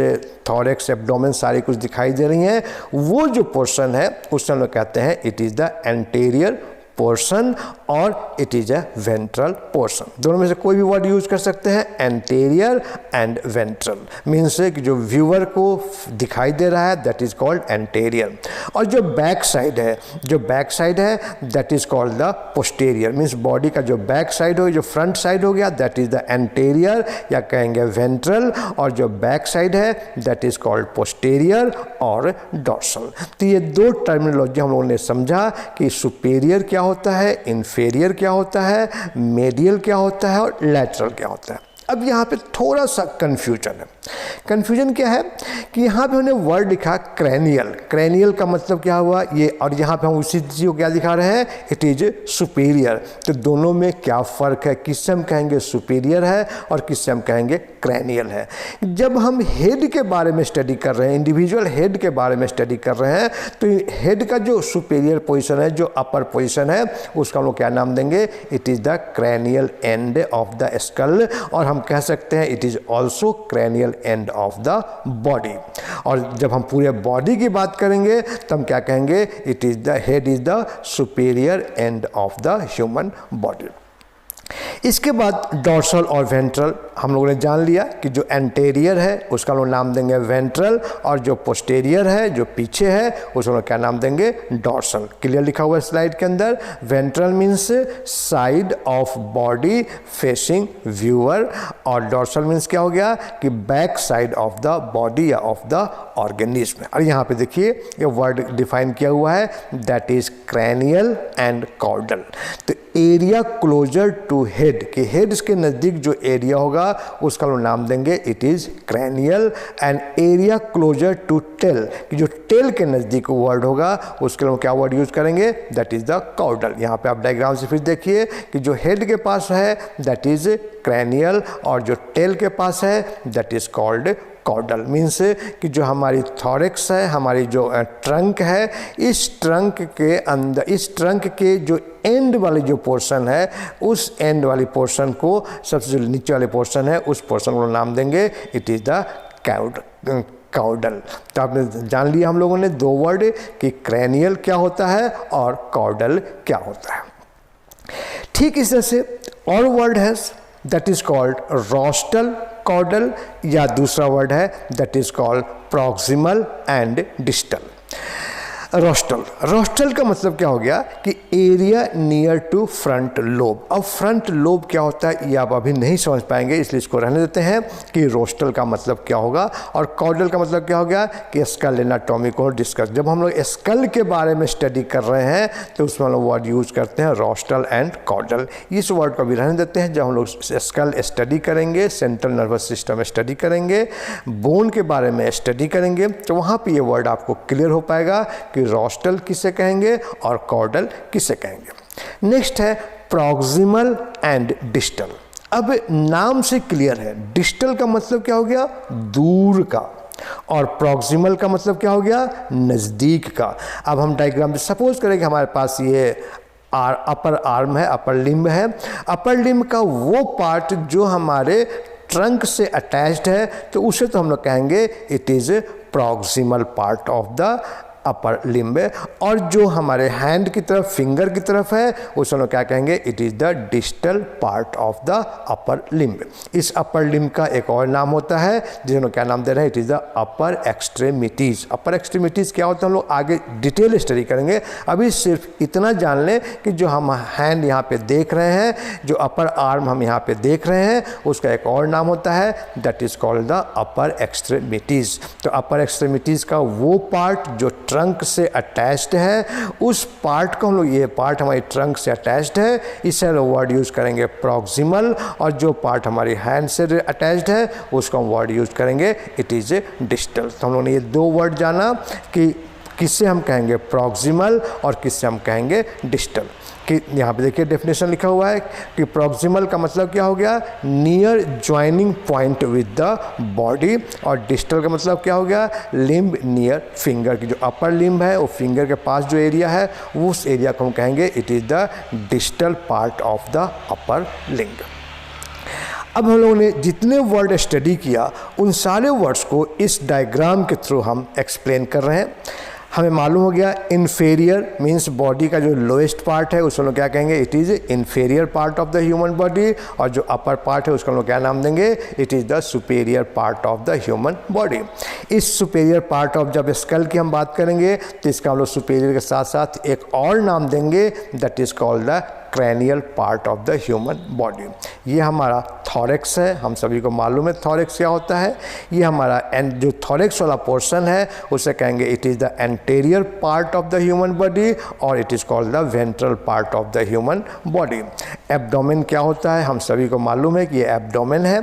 थॉरेक्स, एब्डोमेन सारी कुछ दिखाई दे रही हैं, वो जो पोर्शन है उसे हम लोग कहते हैं it is the anterior portion और it is a ventral portion. दोनों में से कोई भी वर्ड यूज कर सकते हैं, एंटीरियर एंड वेंट्रल। मीन्स कि जो व्यूअर को दिखाई दे रहा है दैट इज कॉल्ड एंटीरियर, और जो बैक साइड है that is called the posterior. Means body का जो बैक साइड हो, जो फ्रंट साइड हो गया दैट इज द एंटीरियर या कहेंगे वेंट्रल, और जो बैक साइड है दैट इज कॉल्ड पोस्टीरियर और डॉर्सल। तो ये दो टर्मिनोलॉजी हम लोगों ने समझा कि सुपेरियर क्या होता है, इन्फेरियर क्या होता है, मेडियल क्या होता है और लैटरल क्या होता है। अब यहाँ पे थोड़ा सा कन्फ्यूजन है। कन्फ्यूजन क्या है कि यहाँ पे हमने वर्ड लिखा क्रैनियल। क्रैनियल का मतलब क्या हुआ ये, और यहाँ पे हम उसी चीज़ को क्या दिखा रहे हैं, इट इज सुपीरियर। तो दोनों में क्या फ़र्क है, किससे हम कहेंगे सुपीरियर है और किससे हम कहेंगे क्रैनियल है। जब हम हेड के बारे में स्टडी कर रहे हैं, इंडिविजुअल हेड के बारे में स्टडी कर रहे हैं, तो हेड का जो सुपीरियर पोजिशन है, जो अपर पोजिशन है, उसका हम लोग क्या नाम देंगे, it is the cranial end of the skull, और हम कह सकते हैं it is also cranial end of the body. और जब हम पूरे बॉडी की बात करेंगे तो हम क्या कहेंगे, it is the head is the superior end of the human body. इसके बाद डॉर्सल और वेंट्रल हम लोगों ने जान लिया कि जो एंटेरियर है उसका हम लोग नाम देंगे वेंट्रल, और जो पोस्टेरियर है, जो पीछे है, उसको लोग क्या नाम देंगे, डॉर्सल। क्लियर लिखा हुआ है स्लाइड के अंदर। Ventral means side of body facing viewer, और डॉर्सल मीन्स क्या हो गया कि back side of the body या ऑफ द ऑर्गेनिज्म। और यहाँ पे देखिए ये वर्ड डिफाइन किया हुआ है, that is cranial end caudal. तो एरिया क्लोजर टू हेड, कि हेड के नज़दीक जो एरिया होगा उसका हम नाम देंगे it is cranial, and area closer to tail, कि जो टेल के नज़दीक वर्ड होगा उसके लिए हम क्या वर्ड यूज़ करेंगे, दैट इज़ द कॉर्डल। यहाँ पे आप डायग्राम से फिर देखिए कि जो हेड के पास है दैट इज़ क्रैनियल, और जो टेल के पास है that is called caudal. Means कि जो हमारी थॉरेक्स है, हमारी जो ट्रंक है, इस ट्रंक के अंदर, इस ट्रंक के जो एंड वाली जो पोर्शन है, उस एंड वाली पोर्शन को, सबसे जो नीचे वाले पोर्शन है उस पोर्शन को नाम देंगे इट इज़ द कॉर्डल। तो आपने जान लिया हम लोगों ने दो वर्ड कि क्रैनियल क्या होता है और कॉर्डल क्या होता है। ठीक इस तरह से और वर्ड है that is called rostral caudal, या दूसरा वर्ड है that is called proximal and distal. Rostral का मतलब क्या हो गया कि area near to front lobe. अब फ्रंट लोब क्या होता है ये आप अभी नहीं समझ पाएंगे, इसलिए इसको रहने देते हैं कि रोस्टल का मतलब क्या होगा और कॉर्डल का मतलब क्या हो गया कि स्कल एनाटॉमी को डिस्कस। जब हम लोग स्कल के बारे में स्टडी कर रहे हैं तो उसमें हम लोग वर्ड यूज करते हैं रोस्टल एंड कॉर्डल। इस वर्ड को भी रहने देते हैं। जब हम लोग स्कल स्टडी करेंगे, सेंट्रल नर्वस सिस्टम स्टडी करेंगे, बोन के बारे में स्टडी करेंगे, तो वहाँ पर ये वर्ड आपको क्लियर हो पाएगा रोस्टल किसे कहेंगे और कॉर्डल किसे कहेंगे। नेक्स्ट है प्रॉक्सिमल एंड डिस्टल। अब नाम से क्लियर है, डिस्टल का मतलब क्या हो गया, दूर का, और प्रॉक्सिमल का मतलब क्या हो गया, नज़दीक का। अब हम डायग्राम में सपोज करें कि हमारे पास ये अपर आर्म है, अपर लिम्ब है। अपर लिम्ब का वो पार्ट जो हमारे ट्रंक से अटैच्ड है, तो उसे तो हम लोग कहेंगे it is proximal part of the upper limb. और जो हमारे हैंड की तरफ, फिंगर की तरफ है, उसे हम लोग क्या कहेंगे, it is the distal part of the upper limb. इस अपर लिम्ब का एक और नाम होता है जिसे हम क्या नाम दे रहे हैं, it is the upper extremities. Upper extremities क्या होता है हम लोग आगे डिटेल स्टडी करेंगे। अभी सिर्फ इतना जान लें कि जो हम हैंड यहाँ पे देख रहे हैं, जो अपर आर्म हम यहाँ पे देख रहे हैं, उसका एक और नाम होता है that is called the upper extremities. तो अपर एक्सट्रीमिटीज़ का वो पार्ट जो ट्रंक से अटैच्ड है, उस पार्ट को हम लोग, ये पार्ट हमारी ट्रंक से अटैच्ड है, इसे हम लोग वर्ड यूज़ करेंगे प्रॉक्सिमल। और जो पार्ट हमारी हैंड से अटैच्ड है उसको हम वर्ड यूज़ करेंगे इट इज़ ए डिस्टल। तो हम लोगों ने ये दो वर्ड जाना कि किससे हम कहेंगे प्रॉक्सिमल और किससे हम कहेंगे डिस्टल। कि यहाँ पे देखिए डेफिनेशन लिखा हुआ है कि प्रॉक्सिमल का मतलब क्या हो गया, near joining point with the body, और डिस्टल का मतलब क्या हो गया, लिम्ब नियर फिंगर की जो अपर लिम्ब है वो फिंगर के पास जो एरिया है उस एरिया को हम कहेंगे it is the distal part of the upper लिंग। अब हम लोगों ने जितने वर्ड स्टडी किया उन सारे वर्ड्स को इस डायग्राम के थ्रू हम एक्सप्लेन कर रहे हैं। हमें मालूम हो गया इन्फेरियर मीन्स बॉडी का जो लोएस्ट पार्ट है उसको हम लोग क्या कहेंगे, it is inferior part of the human body, और जो अपर पार्ट है उसको हम लोग क्या नाम देंगे, it is the superior part of the human body. इस सुपेरियर पार्ट ऑफ जब स्कल की हम बात करेंगे तो इसका हम लोग सुपेरियर के साथ साथ एक और नाम देंगे, that is called the cranial part of the human body. ये हमारा थॉरेक्स है, हम सभी को मालूम है थॉरेक्स क्या होता है। ये हमारा जो थॉरेक्स वाला पोर्शन है उसे कहेंगे it is the anterior part of the human body, और it is called the ventral part of the human body. Abdomen क्या होता है, हम सभी को मालूम है कि ये एब्डोमेन है।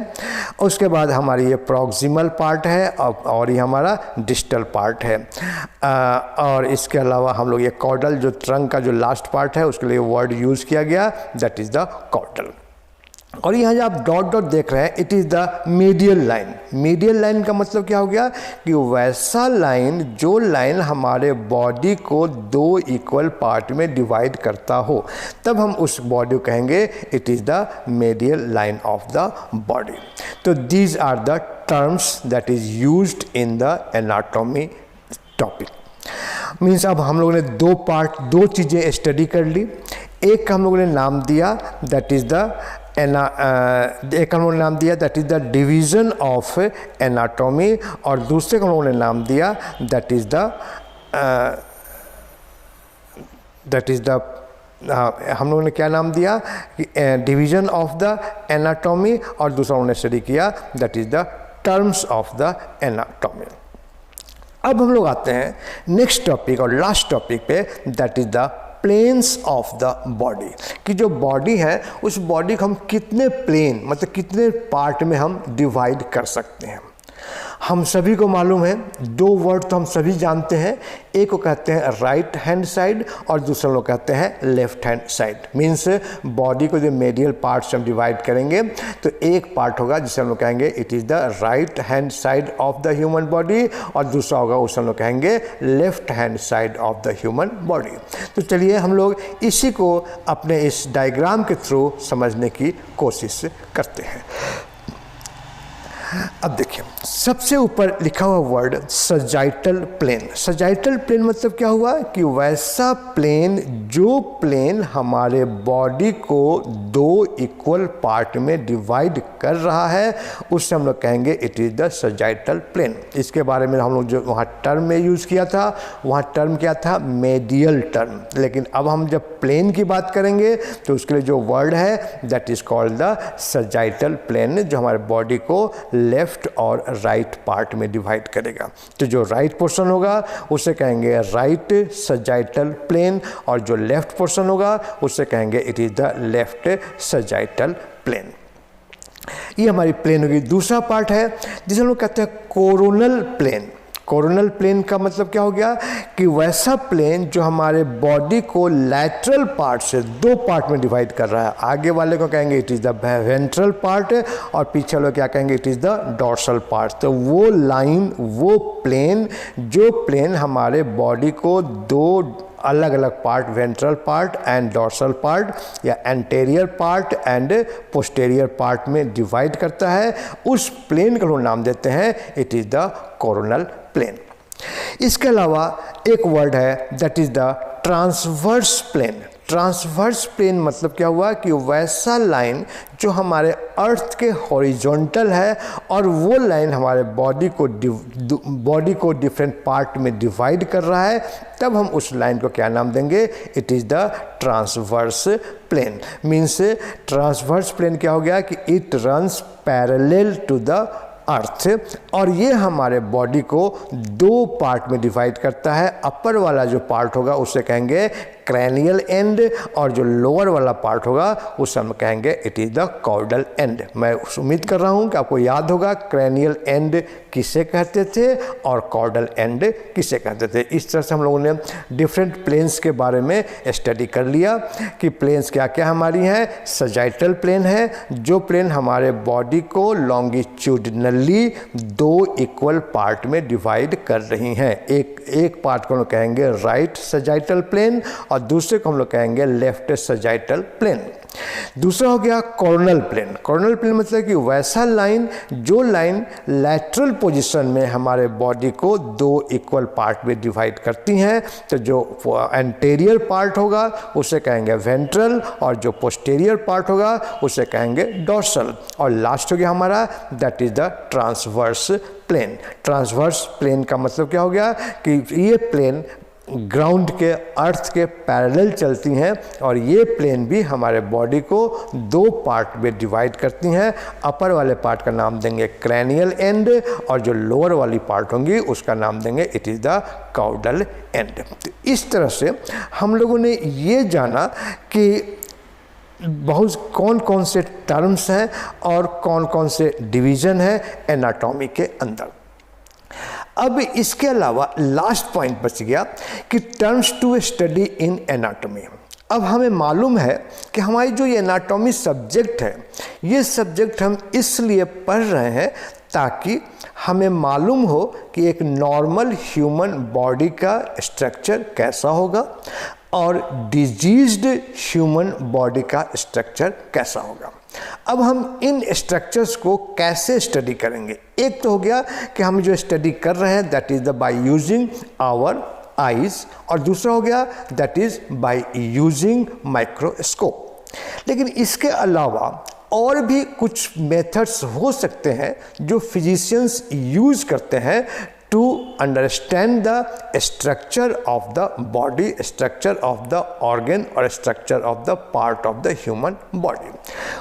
उसके बाद हमारी ये प्रॉक्सिमल पार्ट है और ये हमारा डिस्टल पार्ट है। और इसके अलावा हम लोग ये कॉर्डल जो ट्रंक का जो लास्ट पार्ट है उसके लिए वर्ड यूज़ किया गया, दैट इज़ द कॉर्डल। और यहाँ जो आप डॉट डॉट देख रहे हैं it is the medial line. Medial line का मतलब क्या हो गया कि वैसा लाइन जो लाइन हमारे बॉडी को दो इक्वल पार्ट में डिवाइड करता हो, तब हम उस बॉडी को कहेंगे it is the medial line of the body. तो these are the terms that is used in the anatomy topic. Means अब हम लोगों ने दो चीज़ें स्टडी कर ली। एक का हम लोगों ने नाम दिया दैट इज़ द एक हम लोगों ने नाम दिया that is the division of anatomy, और दूसरे को हम लोगों ने नाम दिया दैट इज़ द हम लोगों ने क्या नाम दिया, डिवीज़न ऑफ द एनाटॉमी, और दूसरा उन्होंने स्टडी किया that is the terms of the anatomy. अब हम लोग आते हैं नेक्स्ट टॉपिक और लास्ट टॉपिक पे, that is the planes of the body. कि जो बॉडी है उस बॉडी को हम कितने प्लेन मतलब कितने पार्ट में हम डिवाइड कर सकते हैं। हम सभी को मालूम है, दो वर्ड तो हम सभी जानते हैं, एक को कहते हैं राइट हैंड साइड और दूसरा लोग कहते हैं left hand side. Means body को जो मेडियल पार्ट्स हम डिवाइड करेंगे तो एक पार्ट होगा जिसे हम लोग कहेंगे it is the right hand side of the human body, और दूसरा होगा उसे हम लोग कहेंगे left hand side of the human body. तो चलिए हम लोग इसी को अपने इस डायग्राम के थ्रू समझने की कोशिश करते हैं। अब देखिए सबसे ऊपर लिखा हुआ word sagittal plane. Sagittal plane मतलब क्या हुआ कि वैसा प्लेन जो प्लेन हमारे बॉडी को दो इक्वल पार्ट में डिवाइड कर रहा है उससे हम लोग कहेंगे it is the sagittal plane. इसके बारे में हम लोग जो वहाँ टर्म में यूज़ किया था वहाँ टर्म क्या था, मेडियल टर्म। लेकिन अब हम जब प्लेन की बात करेंगे तो उसके लिए जो वर्ड है that is called the sagittal plane, जो हमारे बॉडी को लेफ्ट और राइट पार्ट में डिवाइड करेगा। तो जो राइट पोर्शन होगा उसे कहेंगे राइट सजाइटल प्लेन, और जो लेफ्ट पोर्शन होगा उसे कहेंगे it is the left sagittal plane. ये हमारी प्लेन होगी। दूसरा पार्ट है जिसे हम लोग कहते हैं कोरोनल प्लेन। कोरोनल प्लेन का मतलब क्या हो गया कि वैसा प्लेन जो हमारे बॉडी को लैटरल पार्ट से दो पार्ट में डिवाइड कर रहा है। आगे वाले को कहेंगे it is the ventral part और पीछे वाले क्या कहेंगे it is the dorsal part. तो वो लाइन, वो प्लेन, जो प्लेन हमारे बॉडी को दो अलग अलग part, ventral part and dorsal part या anterior part and posterior part में डिवाइड करता है, उस प्लेन का लोग नाम देते हैं it is the coronal plane. इसके अलावा एक वर्ड है that is the transverse plane. Transverse plane मतलब क्या हुआ कि वैसा लाइन जो हमारे अर्थ के हॉरिजॉन्टल है और वो लाइन हमारे बॉडी को डिफरेंट पार्ट में डिवाइड कर रहा है, तब हम उस लाइन को क्या नाम देंगे, it is the transverse plane. Means transverse plane क्या हो गया कि it runs parallel to the earth, और ये हमारे बॉडी को दो पार्ट में डिवाइड करता है। अपर वाला जो पार्ट होगा उसे कहेंगे क्रैनियल एंड, और जो लोअर वाला पार्ट होगा उसे हम कहेंगे it is the caudal end. मैं उम्मीद कर रहा हूँ कि आपको याद होगा क्रैनियल एंड किसे कहते थे और कॉर्डल एंड किसे कहते थे। इस तरह से हम लोगों ने डिफरेंट प्लेन्स के बारे में स्टडी कर लिया कि प्लेन्स क्या क्या हमारी हैं। सजाइटल प्लेन है, जो प्लेन हमारे बॉडी को लॉन्गिट्यूडिनली 2 इक्वल पार्ट में डिवाइड कर रही हैं। एक पार्ट को हम लोग कहेंगे राइट सजाइटल प्लेन और दूसरे को हम लोग कहेंगे लेफ्ट सजाइटल प्लेन। दूसरा हो गया कॉर्नल प्लेन। कॉर्नल प्लेन मतलब कि वैसा लाइन जो लाइन लैटरल पोजीशन में हमारे बॉडी को 2 इक्वल पार्ट में डिवाइड करती हैं। तो जो एंटेरियर पार्ट होगा उसे कहेंगे वेंट्रल और जो पोस्टेरियर पार्ट होगा उसे कहेंगे डॉर्सल। और लास्ट हो गया हमारा that is the transverse plane. Transverse plane का मतलब क्या हो गया कि ये प्लेन ग्राउंड के अर्थ के पैरेलल चलती हैं और ये प्लेन भी हमारे बॉडी को 2 पार्ट में डिवाइड करती हैं। अपर वाले पार्ट का नाम देंगे क्रैनियल एंड और जो लोअर वाली पार्ट होंगी उसका नाम देंगे it is the caudal end. तो इस तरह से हम लोगों ने ये जाना कि बहुत कौन कौन से टर्म्स हैं और कौन कौन से डिवीज़न हैं एनाटॉमी के अंदर। अब इसके अलावा लास्ट पॉइंट बच गया कि terms to study in anatomy. अब हमें मालूम है कि हमारी जो ये एनाटॉमी सब्जेक्ट है ये सब्जेक्ट हम इसलिए पढ़ रहे हैं ताकि हमें मालूम हो कि एक नॉर्मल ह्यूमन बॉडी का स्ट्रक्चर कैसा होगा और डिजीज्ड ह्यूमन बॉडी का स्ट्रक्चर कैसा होगा। अब हम इन स्ट्रक्चर्स को कैसे स्टडी करेंगे। एक तो हो गया कि हम जो स्टडी कर रहे हैं that is the by using our eyes और दूसरा हो गया that is by using microscope. लेकिन इसके अलावा और भी कुछ मेथड्स हो सकते हैं जो फिजिशियंस यूज़ करते हैं to understand the structure of the body, structure of the organ और structure of the part of the human body।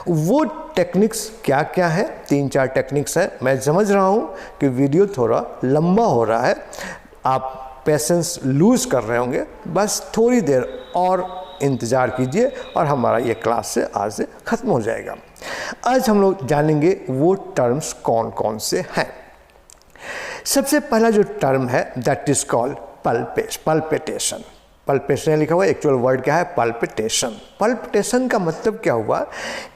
वो टेक्निक्स क्या क्या है, 3-4 टेक्निक्स हैं। मैं समझ रहा हूँ कि वीडियो थोड़ा लंबा हो रहा है, आप पेशेंस लूज़ कर रहे होंगे, बस थोड़ी देर और इंतज़ार कीजिए और हमारा ये क्लास से आज से ख़त्म हो जाएगा। आज हम लोग जानेंगे वो टर्म्स कौन कौन से हैं। सबसे पहला जो टर्म है that is called palpitation. Palpitation लिखा हुआ, एक्चुअल वर्ड क्या है पल्पिटेशन। पल्पिटेशन का मतलब क्या हुआ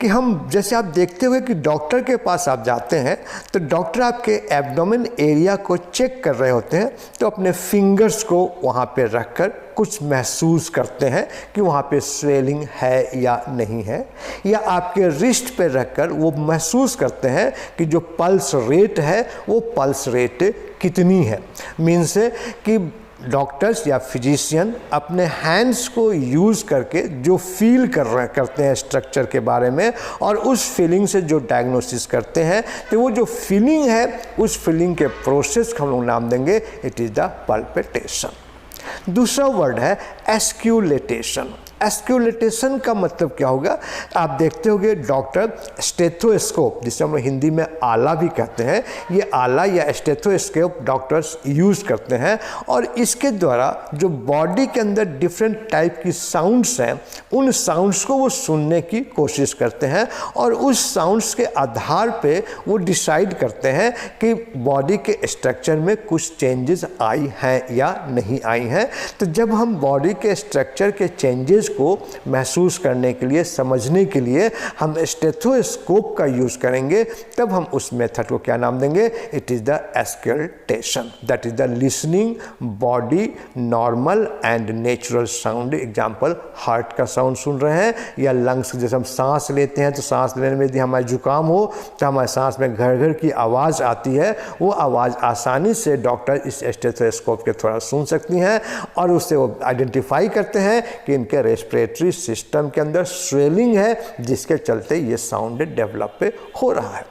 कि हम जैसे आप देखते हुए कि डॉक्टर के पास आप जाते हैं तो डॉक्टर आपके एब्डोमेन एरिया को चेक कर रहे होते हैं तो अपने फिंगर्स को वहाँ पे रखकर कुछ महसूस करते हैं कि वहाँ पे स्वेलिंग है या नहीं है, या आपके रिस्ट पे रखकर वो महसूस करते हैं कि जो पल्स रेट है वो पल्स रेट कितनी है। मीन्स कि डॉक्टर्स या फिजिशियन अपने हैंड्स को यूज़ करके जो फील करते हैं स्ट्रक्चर के बारे में और उस फीलिंग से जो डायग्नोसिस करते हैं तो वो जो फीलिंग है उस फीलिंग के प्रोसेस को हम लोग नाम देंगे इट इज़ द पल्पिटेशन। दूसरा वर्ड है एस्क्यूलेटेशन। एस्क्यूलेटेशन का मतलब क्या होगा, आप देखते होंगे डॉक्टर स्टेथोस्कोप जिसे हम हिंदी में आला भी कहते हैं, ये आला या स्टेथोस्कोप डॉक्टर्स यूज़ करते हैं और इसके द्वारा जो बॉडी के अंदर डिफरेंट टाइप की साउंड्स हैं उन साउंड्स को वो सुनने की कोशिश करते हैं और उस साउंड्स के आधार पे वो डिसाइड करते हैं कि बॉडी के स्ट्रक्चर में कुछ चेंजेस आई हैं या नहीं आई हैं। तो जब हम बॉडी के स्ट्रक्चर के चेंजेस को महसूस करने के लिए, समझने के लिए हम स्टेथोस्कोप का यूज़ करेंगे, तब हम उस मेथड को क्या नाम देंगे, it is the auscultation. That is the listening body normal and natural sound. Example, heart का साउंड सुन रहे हैं या लंग्स, जैसे हम सांस लेते हैं तो सांस लेने में यदि हमारा जुकाम हो तो हमारे सांस में घर घर की आवाज़ आती है, वो आवाज़ आसानी से डॉक्टर इस स्टेथोस्कोप के थोड़ा सुन सकती हैं और उससे वो आइडेंटिफाई करते हैं कि इनके रेस्पिरेटरी सिस्टम के अंदर स्वेलिंग है जिसके चलते ये साउंड डेवलप हो रहा है।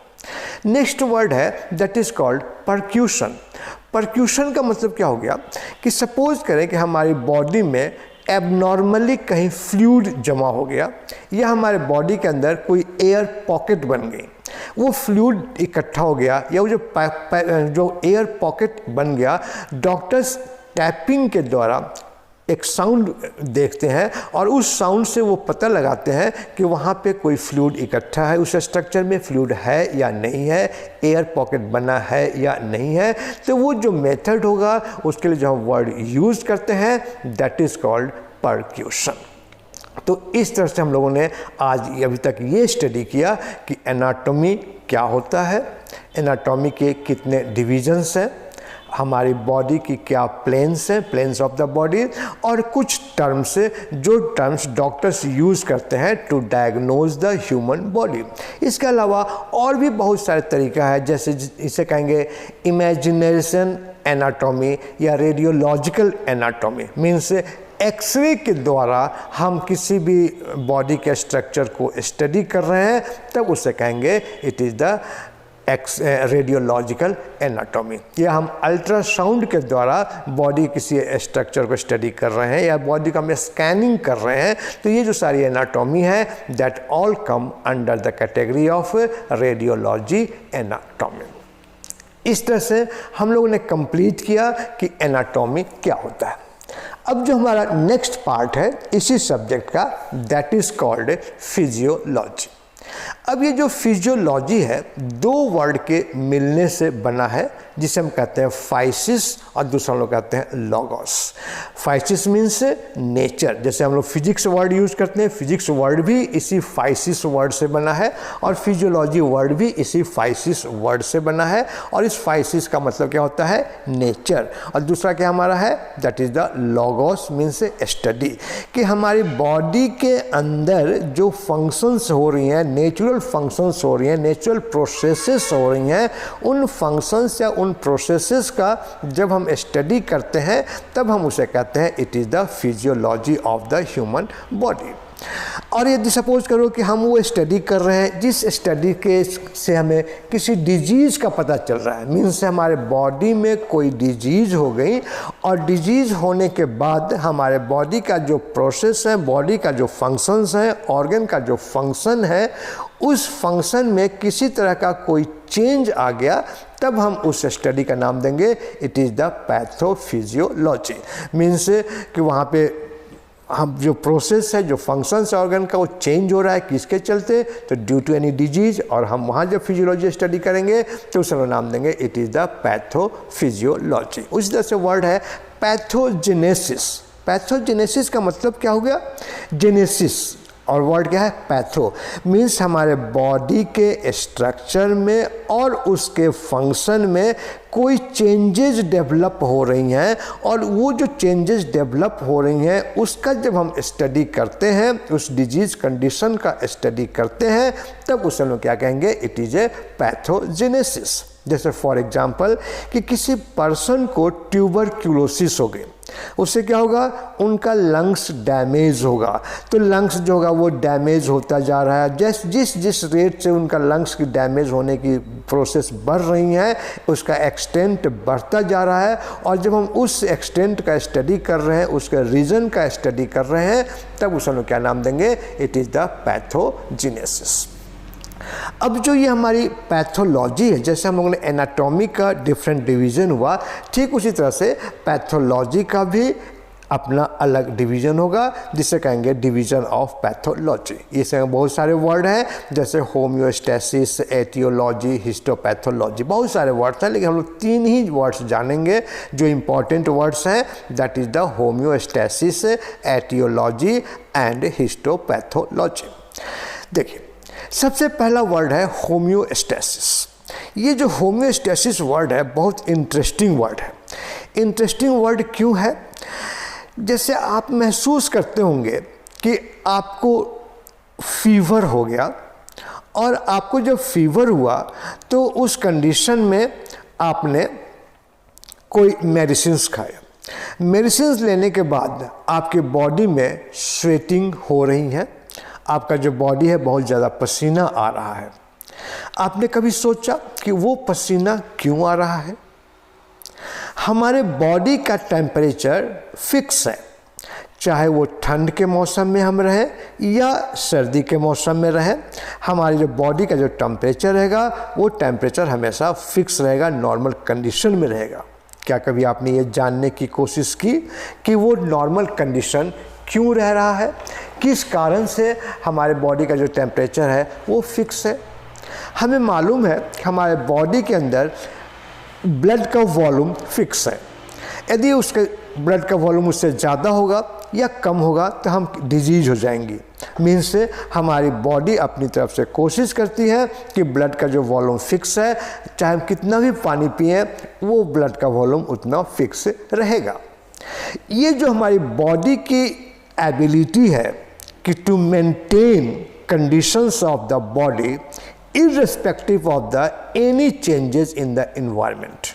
नेक्स्ट वर्ड है that is called percussion. Percussion का मतलब क्या हो गया कि सपोज करें कि हमारी बॉडी में एबनॉर्मली कहीं फ्लूइड जमा हो गया या हमारे बॉडी के अंदर कोई एयर पॉकेट बन गई, वो फ्लूइड इकट्ठा हो गया या वो जो एयर पॉकेट बन गया, डॉक्टर्स टैपिंग के द्वारा एक साउंड देखते हैं और उस साउंड से वो पता लगाते हैं कि वहाँ पे कोई फ्लूइड इकट्ठा है, उस स्ट्रक्चर में फ्लूइड है या नहीं है, एयर पॉकेट बना है या नहीं है। तो वो जो मेथड होगा उसके लिए जो हम वर्ड यूज़ करते हैं दैट इज़ कॉल्ड परक्यूशन। तो इस तरह से हम लोगों ने आज अभी तक ये स्टडी किया कि एनाटॉमी क्या होता है, एनाटॉमी के कितने डिविजन्स हैं, हमारी बॉडी की क्या प्लेन्स हैं, प्लेन्स ऑफ द बॉडी, और कुछ टर्म्स जो टर्म्स डॉक्टर्स यूज़ करते हैं to diagnose the human body. इसके अलावा और भी बहुत सारे तरीका है, जैसे इसे कहेंगे इमेजिनेशन एनाटॉमी या रेडियोलॉजिकल एनाटॉमी। मीन्स एक्सरे के द्वारा हम किसी भी बॉडी के स्ट्रक्चर को स्टडी कर रहे हैं तब उसे कहेंगे it is the radiological anatomy. या हम अल्ट्रासाउंड के द्वारा बॉडी किसी स्ट्रक्चर को स्टडी कर रहे हैं या बॉडी का हम स्कैनिंग कर रहे हैं, तो ये जो सारी एनाटॉमी है that all come under the category of radiology anatomy. इस तरह से हम लोगों ने कंप्लीट किया कि एनाटॉमी क्या होता है। अब जो हमारा नेक्स्ट पार्ट है इसी सब्जेक्ट का दैट इज़ कॉल्ड फिजियोलॉजी। अब ये जो फिजियोलॉजी है दो वर्ड के मिलने से बना है, जिसे हम कहते हैं फाइसिस और दूसरा लोग कहते हैं लॉगोस। फाइसिस मीन्स नेचर, जैसे हम लोग फिजिक्स वर्ड यूज़ करते हैं, फिजिक्स वर्ड भी इसी फाइसिस वर्ड से बना है और फिजियोलॉजी वर्ड भी इसी फाइसिस वर्ड से बना है। और इस फाइसिस का मतलब क्या होता है नेचर, और दूसरा क्या हमारा है that is the logos means study, कि हमारी बॉडी के अंदर जो फंक्शंस हो रही हैं, नेचुरल फंक्शंस हो रही हैं, नेचुरल प्रोसेसेस हो रही हैं, उन फंक्शंस या उन प्रोसेसेस का जब हम स्टडी करते हैं तब हम उसे कहते हैं it is the physiology of the human body. और यदि सपोज करो कि हम वो स्टडी कर रहे हैं जिस स्टडी के से हमें किसी डिजीज़ का पता चल रहा है, मीन्स हमारे बॉडी में कोई डिजीज़ हो गई और डिजीज़ होने के बाद हमारे बॉडी का जो प्रोसेस है, बॉडी का जो फंक्शंस है, ऑर्गन का जो फंक्शन है, उस फंक्शन में किसी तरह का कोई चेंज आ गया, तब हम उस स्टडी का नाम देंगे it is the pathophysiology. Means कि वहाँ पे हम जो प्रोसेस है, जो फंक्शंस ऑर्गन का वो चेंज हो रहा है, किसके चलते, तो ड्यू टू एनी डिजीज, और हम वहाँ जब फिजियोलॉजी स्टडी करेंगे तो उसका नाम देंगे इट इज़ द पैथोफिजियोलॉजी। उसी तरह से वर्ड है पैथोजेनेसिस। पैथोजेनेसिस का मतलब क्या हो गया, जेनेसिस, और वर्ड क्या है पैथो, मीन्स हमारे बॉडी के स्ट्रक्चर में और उसके फंक्शन में कोई चेंजेस डेवलप हो रही हैं, और वो जो चेंजेस डेवलप हो रही हैं उसका जब हम स्टडी करते हैं, उस डिजीज़ कंडीशन का स्टडी करते हैं, तब उसे हम क्या कहेंगे इट इज़ ए पैथोजेनेसिस। जैसे फॉर एग्जांपल कि किसी पर्सन को ट्यूबरक्यूलोसिस हो गई, उससे क्या होगा, उनका लंग्स डैमेज होगा, तो लंग्स जो होगा वो डैमेज होता जा रहा है। जिस रेट से उनका लंग्स की डैमेज होने की प्रोसेस बढ़ रही है उसका एक्सटेंट बढ़ता जा रहा है, और जब हम उस एक्सटेंट का स्टडी कर रहे हैं, उसके रीज़न का स्टडी कर रहे हैं, तब उसे हम क्या नाम देंगे इट इज़ द पैथोजेनेसिस। अब जो ये हमारी पैथोलॉजी है, जैसे हम लोगों ने एनाटॉमी का डिफरेंट डिवीज़न हुआ, ठीक उसी तरह से पैथोलॉजी का भी अपना अलग डिवीज़न होगा जिसे कहेंगे डिवीज़न ऑफ पैथोलॉजी। इसमें बहुत सारे वर्ड हैं जैसे होम्योस्टैसिस, एटियोलॉजी, हिस्टोपैथोलॉजी, बहुत सारे वर्ड्स हैं, लेकिन हम लोग तीन ही वर्ड्स जानेंगे जो इम्पॉर्टेंट वर्ड्स हैं, that is the homeostasis, etiology and histopathology. देखिए सबसे पहला वर्ड है होम्योस्टैसिस। ये जो होम्योस्टैसिस वर्ड है बहुत इंटरेस्टिंग वर्ड है। इंटरेस्टिंग वर्ड क्यों है, जैसे आप महसूस करते होंगे कि आपको फीवर हो गया, और आपको जब फीवर हुआ तो उस कंडीशन में आपने कोई मेडिसिन्स खाया, मेडिसिन्स लेने के बाद आपके बॉडी में स्वेटिंग हो रही है, आपका जो बॉडी है बहुत ज़्यादा पसीना आ रहा है। आपने कभी सोचा कि वो पसीना क्यों आ रहा है? हमारे बॉडी का टेम्परेचर फिक्स है, चाहे वो ठंड के मौसम में हम रहें या सर्दी के मौसम में रहें, हमारी जो बॉडी का जो टेम्परेचर रहेगा वो टेम्परेचर हमेशा फिक्स रहेगा, नॉर्मल कंडीशन में रहेगा। क्या कभी आपने ये जानने की कोशिश की कि वो नॉर्मल कंडीशन क्यों रह रहा है, किस कारण से हमारे बॉडी का जो टेम्परेचर है वो फिक्स है? हमें मालूम है कि हमारे बॉडी के अंदर ब्लड का वॉल्यूम फिक्स है। यदि उसके ब्लड का वॉल्यूम उससे ज़्यादा होगा या कम होगा तो हम डिजीज हो जाएंगी। मीन्स से हमारी बॉडी अपनी तरफ से कोशिश करती है कि ब्लड का जो वॉल्यूम फिक्स है, चाहे हम कितना भी पानी पिएं वो ब्लड का वॉल्यूम उतना फिक्स रहेगा। ये जो हमारी बॉडी की एबिलिटी है कि to maintain conditions of the body irrespective of the any changes in the environment,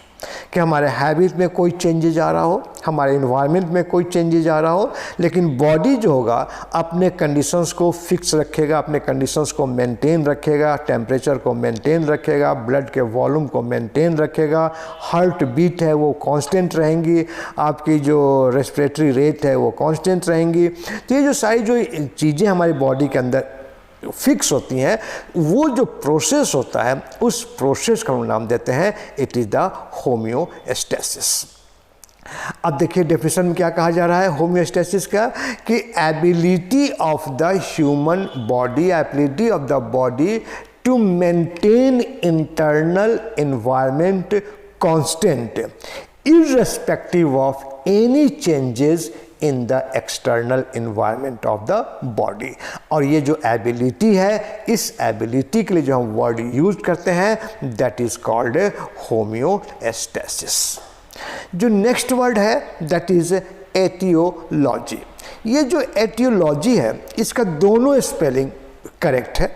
कि हमारे हैबिट में कोई चेंजेज आ रहा हो, हमारे इन्वायरमेंट में कोई चेंजेज आ रहा हो, लेकिन बॉडी जो होगा अपने कंडीशंस को फिक्स रखेगा, अपने कंडीशंस को मेंटेन रखेगा, टेम्परेचर को मेंटेन रखेगा, ब्लड के वॉल्यूम को मेंटेन रखेगा, हार्ट बीट है वो कांस्टेंट रहेंगी, आपकी जो रेस्पिरेटरी रेट है वो कांस्टेंट रहेंगी। तो ये जो सारी जो चीज़ें हमारी बॉडी के अंदर फिक्स होती हैं, वो जो प्रोसेस होता है उस प्रोसेस का हम नाम देते हैं इट इज़ द होम्योस्टेसिस। अब देखिए डेफिनेशन में क्या कहा जा रहा है होम्योस्टेसिस का, कि ability of the human body, ability of the body to maintain internal environment constant irrespective of any changes in the external environment of the body. और ये जो एबिलिटी है, इस एबिलिटी के लिए जो हम वर्ड यूज करते हैं दैट इज कॉल्ड होम्योस्टेसिस। जो नेक्स्ट वर्ड है दैट इज एटियोलॉजी। ये जो एटियोलॉजी है इसका दोनों स्पेलिंग करेक्ट है।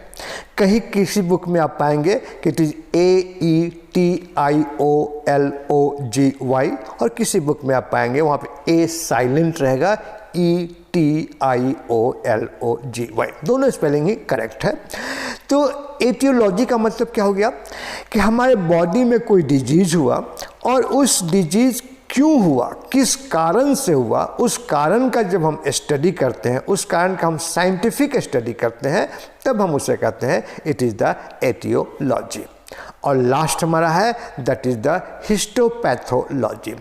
कहीं किसी बुक में आप पाएंगे कि इट इज AETIOLOGY और किसी बुक में आप पाएंगे वहाँ पे ए साइलेंट रहेगा, ETIOLOGY। दोनों स्पेलिंग ही करेक्ट है। तो एटियोलॉजी का मतलब क्या हो गया कि हमारे बॉडी में कोई डिजीज हुआ और उस डिजीज क्यों हुआ, किस कारण से हुआ, उस कारण का जब हम स्टडी करते हैं, उस कारण का हम साइंटिफिक स्टडी करते हैं, तब हम उसे कहते हैं इट इज़ द एटियोलॉजी। और लास्ट हमारा है that is the histopathology.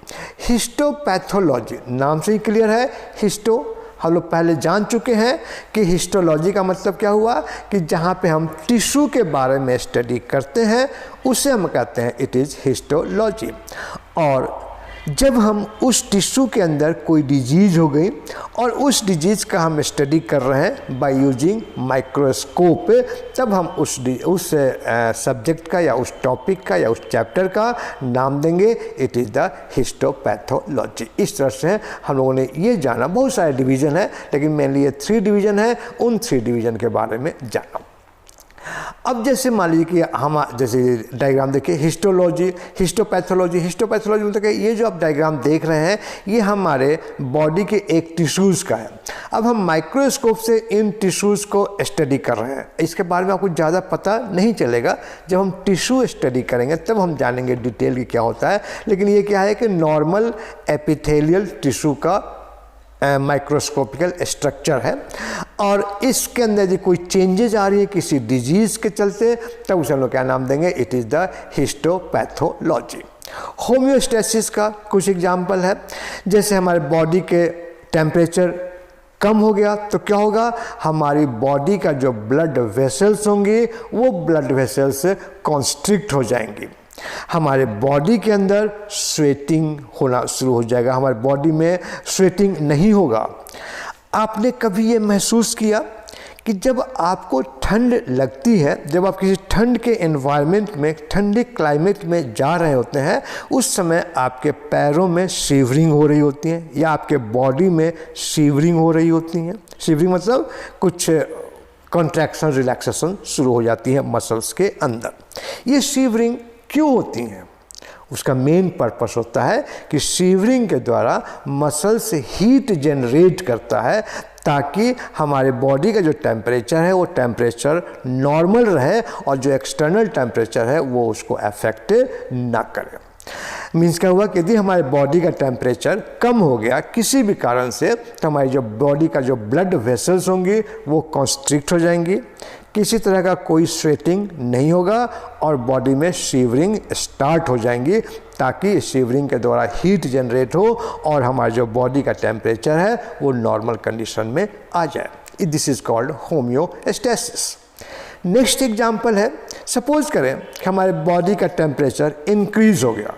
Histopathology नाम से ही क्लियर है, हिस्टो हम लोग पहले जान चुके हैं कि हिस्टोलॉजी का मतलब क्या हुआ कि जहाँ पे हम टिश्यू के बारे में स्टडी करते हैं उसे हम कहते हैं इट इज़ हिस्टोलॉजी। और जब हम उस टिश्यू के अंदर कोई डिजीज हो गई और उस डिजीज का हम स्टडी कर रहे हैं बाय यूजिंग माइक्रोस्कोप, तब हम उस सब्जेक्ट का या उस टॉपिक का या उस चैप्टर का नाम देंगे इट इज़ द हिस्टोपैथोलॉजी। इस तरह से हम लोगों ने ये जाना, बहुत सारे डिवीज़न है लेकिन मेनली ये 3 डिवीज़न है, उन 3 डिवीज़न के बारे में जाना। अब जैसे मान लीजिए कि हम जैसे डायग्राम देखिए हिस्टोलॉजी, हिस्टोपैथोलॉजी। हिस्टोपैथोलॉजी मतलब कि ये जो आप डायग्राम देख रहे हैं ये हमारे बॉडी के एक टिश्यूज़ का है। अब हम माइक्रोस्कोप से इन टिश्यूज़ को स्टडी कर रहे हैं, इसके बारे में आपको ज़्यादा पता नहीं चलेगा। जब हम टिश्यू स्टडी करेंगे तब हम जानेंगे डिटेल की क्या होता है। लेकिन ये क्या है कि नॉर्मल एपिथेलियल टिश्यू का माइक्रोस्कोपिकल स्ट्रक्चर है और इसके अंदर यदि कोई चेंजेज आ रही है किसी डिजीज़ के चलते, तब उसे हम लोग क्या नाम देंगे it is the histopathology. Homeostasis का कुछ एग्जाम्पल है, जैसे हमारे बॉडी के टेम्परेचर कम हो गया तो क्या होगा, हमारी बॉडी का जो ब्लड वेसल्स होंगी वो ब्लड वेसल्स कॉन्स्ट्रिक्ट हो जाएंगी, हमारे बॉडी के अंदर स्वेटिंग होना शुरू हो जाएगा, हमारे बॉडी में स्वेटिंग नहीं होगा। आपने कभी ये महसूस किया कि जब आपको ठंड लगती है, जब आप किसी ठंड के एनवायरनमेंट में, ठंडे क्लाइमेट में जा रहे होते हैं, उस समय आपके पैरों में शिवरिंग हो रही होती है या आपके बॉडी में शिवरिंग हो रही होती है। शिवरिंग मतलब कुछ कॉन्ट्रैक्शन रिलैक्सेशन शुरू हो जाती है मसल्स के अंदर। ये शिवरिंग क्यों होती हैं? उसका मेन पर्पस होता है कि शिवरिंग के द्वारा मसल से हीट जनरेट करता है ताकि हमारे बॉडी का जो टेम्परेचर है वो टेम्परेचर नॉर्मल रहे और जो एक्सटर्नल टेम्परेचर है वो उसको अफेक्ट ना करे। मीन्स क्या हुआ कि यदि हमारे बॉडी का टेम्परेचर कम हो गया किसी भी कारण से, तो हमारी जो बॉडी का जो ब्लड वेसल्स होंगी वो कॉन्स्ट्रिक्ट हो जाएंगी। किसी तरह का कोई स्वेटिंग नहीं होगा और बॉडी में शिवरिंग स्टार्ट हो जाएंगी, ताकि शिवरिंग के द्वारा हीट जनरेट हो और हमारा जो बॉडी का टेम्परेचर है वो नॉर्मल कंडीशन में आ जाए। This is called homeostasis. Next example है, सपोज करें कि हमारे बॉडी का टेम्परेचर इंक्रीज हो गया।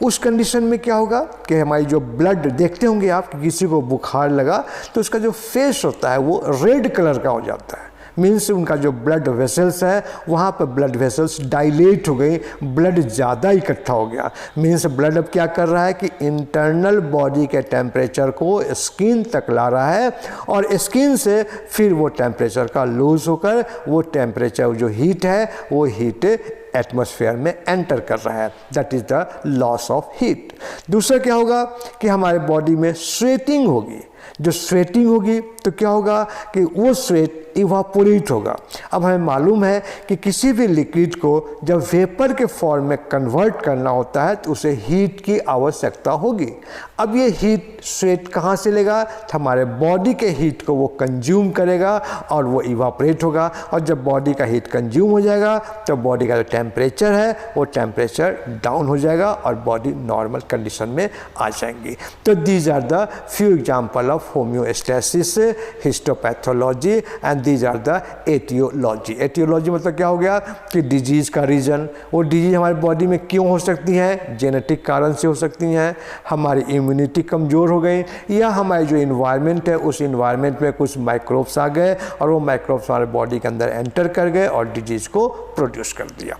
उस कंडीशन में क्या होगा कि हमारी जो ब्लड, देखते होंगे आप कि किसी को बुखार लगा तो उसका जो फेस होता है वो रेड कलर का हो जाता है। मीन्स उनका जो ब्लड वेसल्स है वहाँ पर ब्लड वेसल्स डायलेट हो गई, ब्लड ज़्यादा इकट्ठा हो गया। मीन्स ब्लड अब क्या कर रहा है कि इंटरनल बॉडी के टेम्परेचर को स्किन तक ला रहा है और स्किन से फिर वो टेम्परेचर का लूज होकर वो टेम्परेचर जो हीट है वो हीट एटमॉस्फेयर में एंटर कर रहा है। That is the loss of heat. दूसरा क्या होगा कि हमारे बॉडी में स्वेटिंग होगी। जो स्वेटिंग होगी तो क्या होगा कि वो स्वेट इवापोरेट होगा। अब हमें मालूम है कि किसी भी लिक्विड को जब वेपर के फॉर्म में कन्वर्ट करना होता है तो उसे हीट की आवश्यकता होगी। अब ये हीट स्वेट कहाँ से लेगा? तो हमारे बॉडी के हीट को वो कंज्यूम करेगा और वो इवापोरेट होगा, और जब बॉडी का हीट कंज्यूम हो जाएगा तो बॉडी का जो टेम्परेचर है वो टेम्परेचर डाउन हो जाएगा और बॉडी नॉर्मल कंडीशन में आ जाएंगी। तो these are the few example of homeostasis, histopathology and these are the etiology. Etiology मतलब क्या हो गया कि डिजीज़ का रीज़न, वो डिजीज़ हमारी बॉडी में क्यों हो सकती हैं, जेनेटिक कारण से हो सकती हैं, हमारी इम्यूनिटी कमज़ोर हो गई, या हमारे जो इन्वायरमेंट है उस इन्वायरमेंट में कुछ माइक्रोब्स आ गए और वो माइक्रोब्स हमारे बॉडी के अंदर एंटर कर गए और डिजीज़ को प्रोड्यूस कर दिया।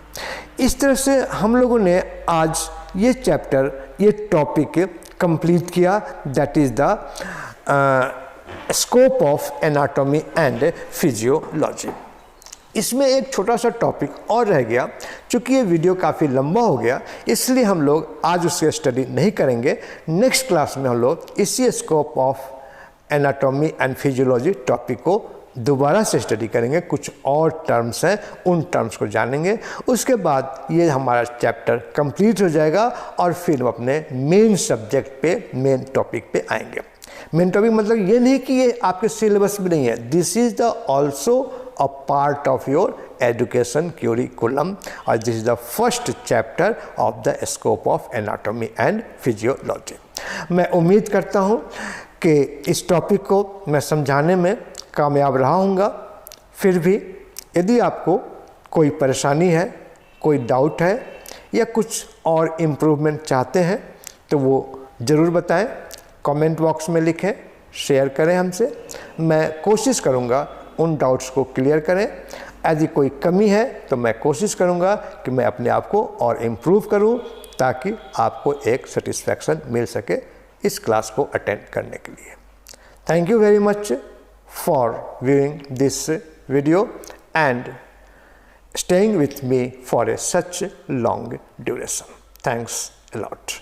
इस तरह से हम लोगों ने आज ये चैप्टर, ये टॉपिक कंप्लीट किया, that is the scope of anatomy and physiology. इसमें एक छोटा सा टॉपिक और रह गया, चूँकि ये वीडियो काफ़ी लंबा हो गया इसलिए हम लोग आज उसकी स्टडी नहीं करेंगे। नेक्स्ट क्लास में हम लोग इसी scope of anatomy and physiology topic को दोबारा से स्टडी करेंगे। कुछ और टर्म्स हैं, उन टर्म्स को जानेंगे। उसके बाद ये हमारा चैप्टर कंप्लीट हो जाएगा और फिर हम अपने मेन सब्जेक्ट पे, मेन टॉपिक पे आएंगे। मेन टॉपिक मतलब ये नहीं कि ये आपके सिलेबस में नहीं है, this is the also a part of your education curriculum और this is the first chapter of the scope of anatomy and physiology. मैं उम्मीद करता हूँ कि इस टॉपिक को मैं समझाने में कामयाब रहा हूँगा। फिर भी यदि आपको कोई परेशानी है, कोई डाउट है या कुछ और इम्प्रूवमेंट चाहते हैं तो वो ज़रूर बताएं, कमेंट बॉक्स में लिखें, शेयर करें हमसे। मैं कोशिश करूँगा उन डाउट्स को क्लियर करें। यदि कोई कमी है तो मैं कोशिश करूँगा कि मैं अपने आप को और इम्प्रूव करूँ ताकि आपको एक सेटिस्फैक्शन मिल सके इस क्लास को अटेंड करने के लिए। Thank you very much for viewing this video and staying with me for such long duration. Thanks a lot.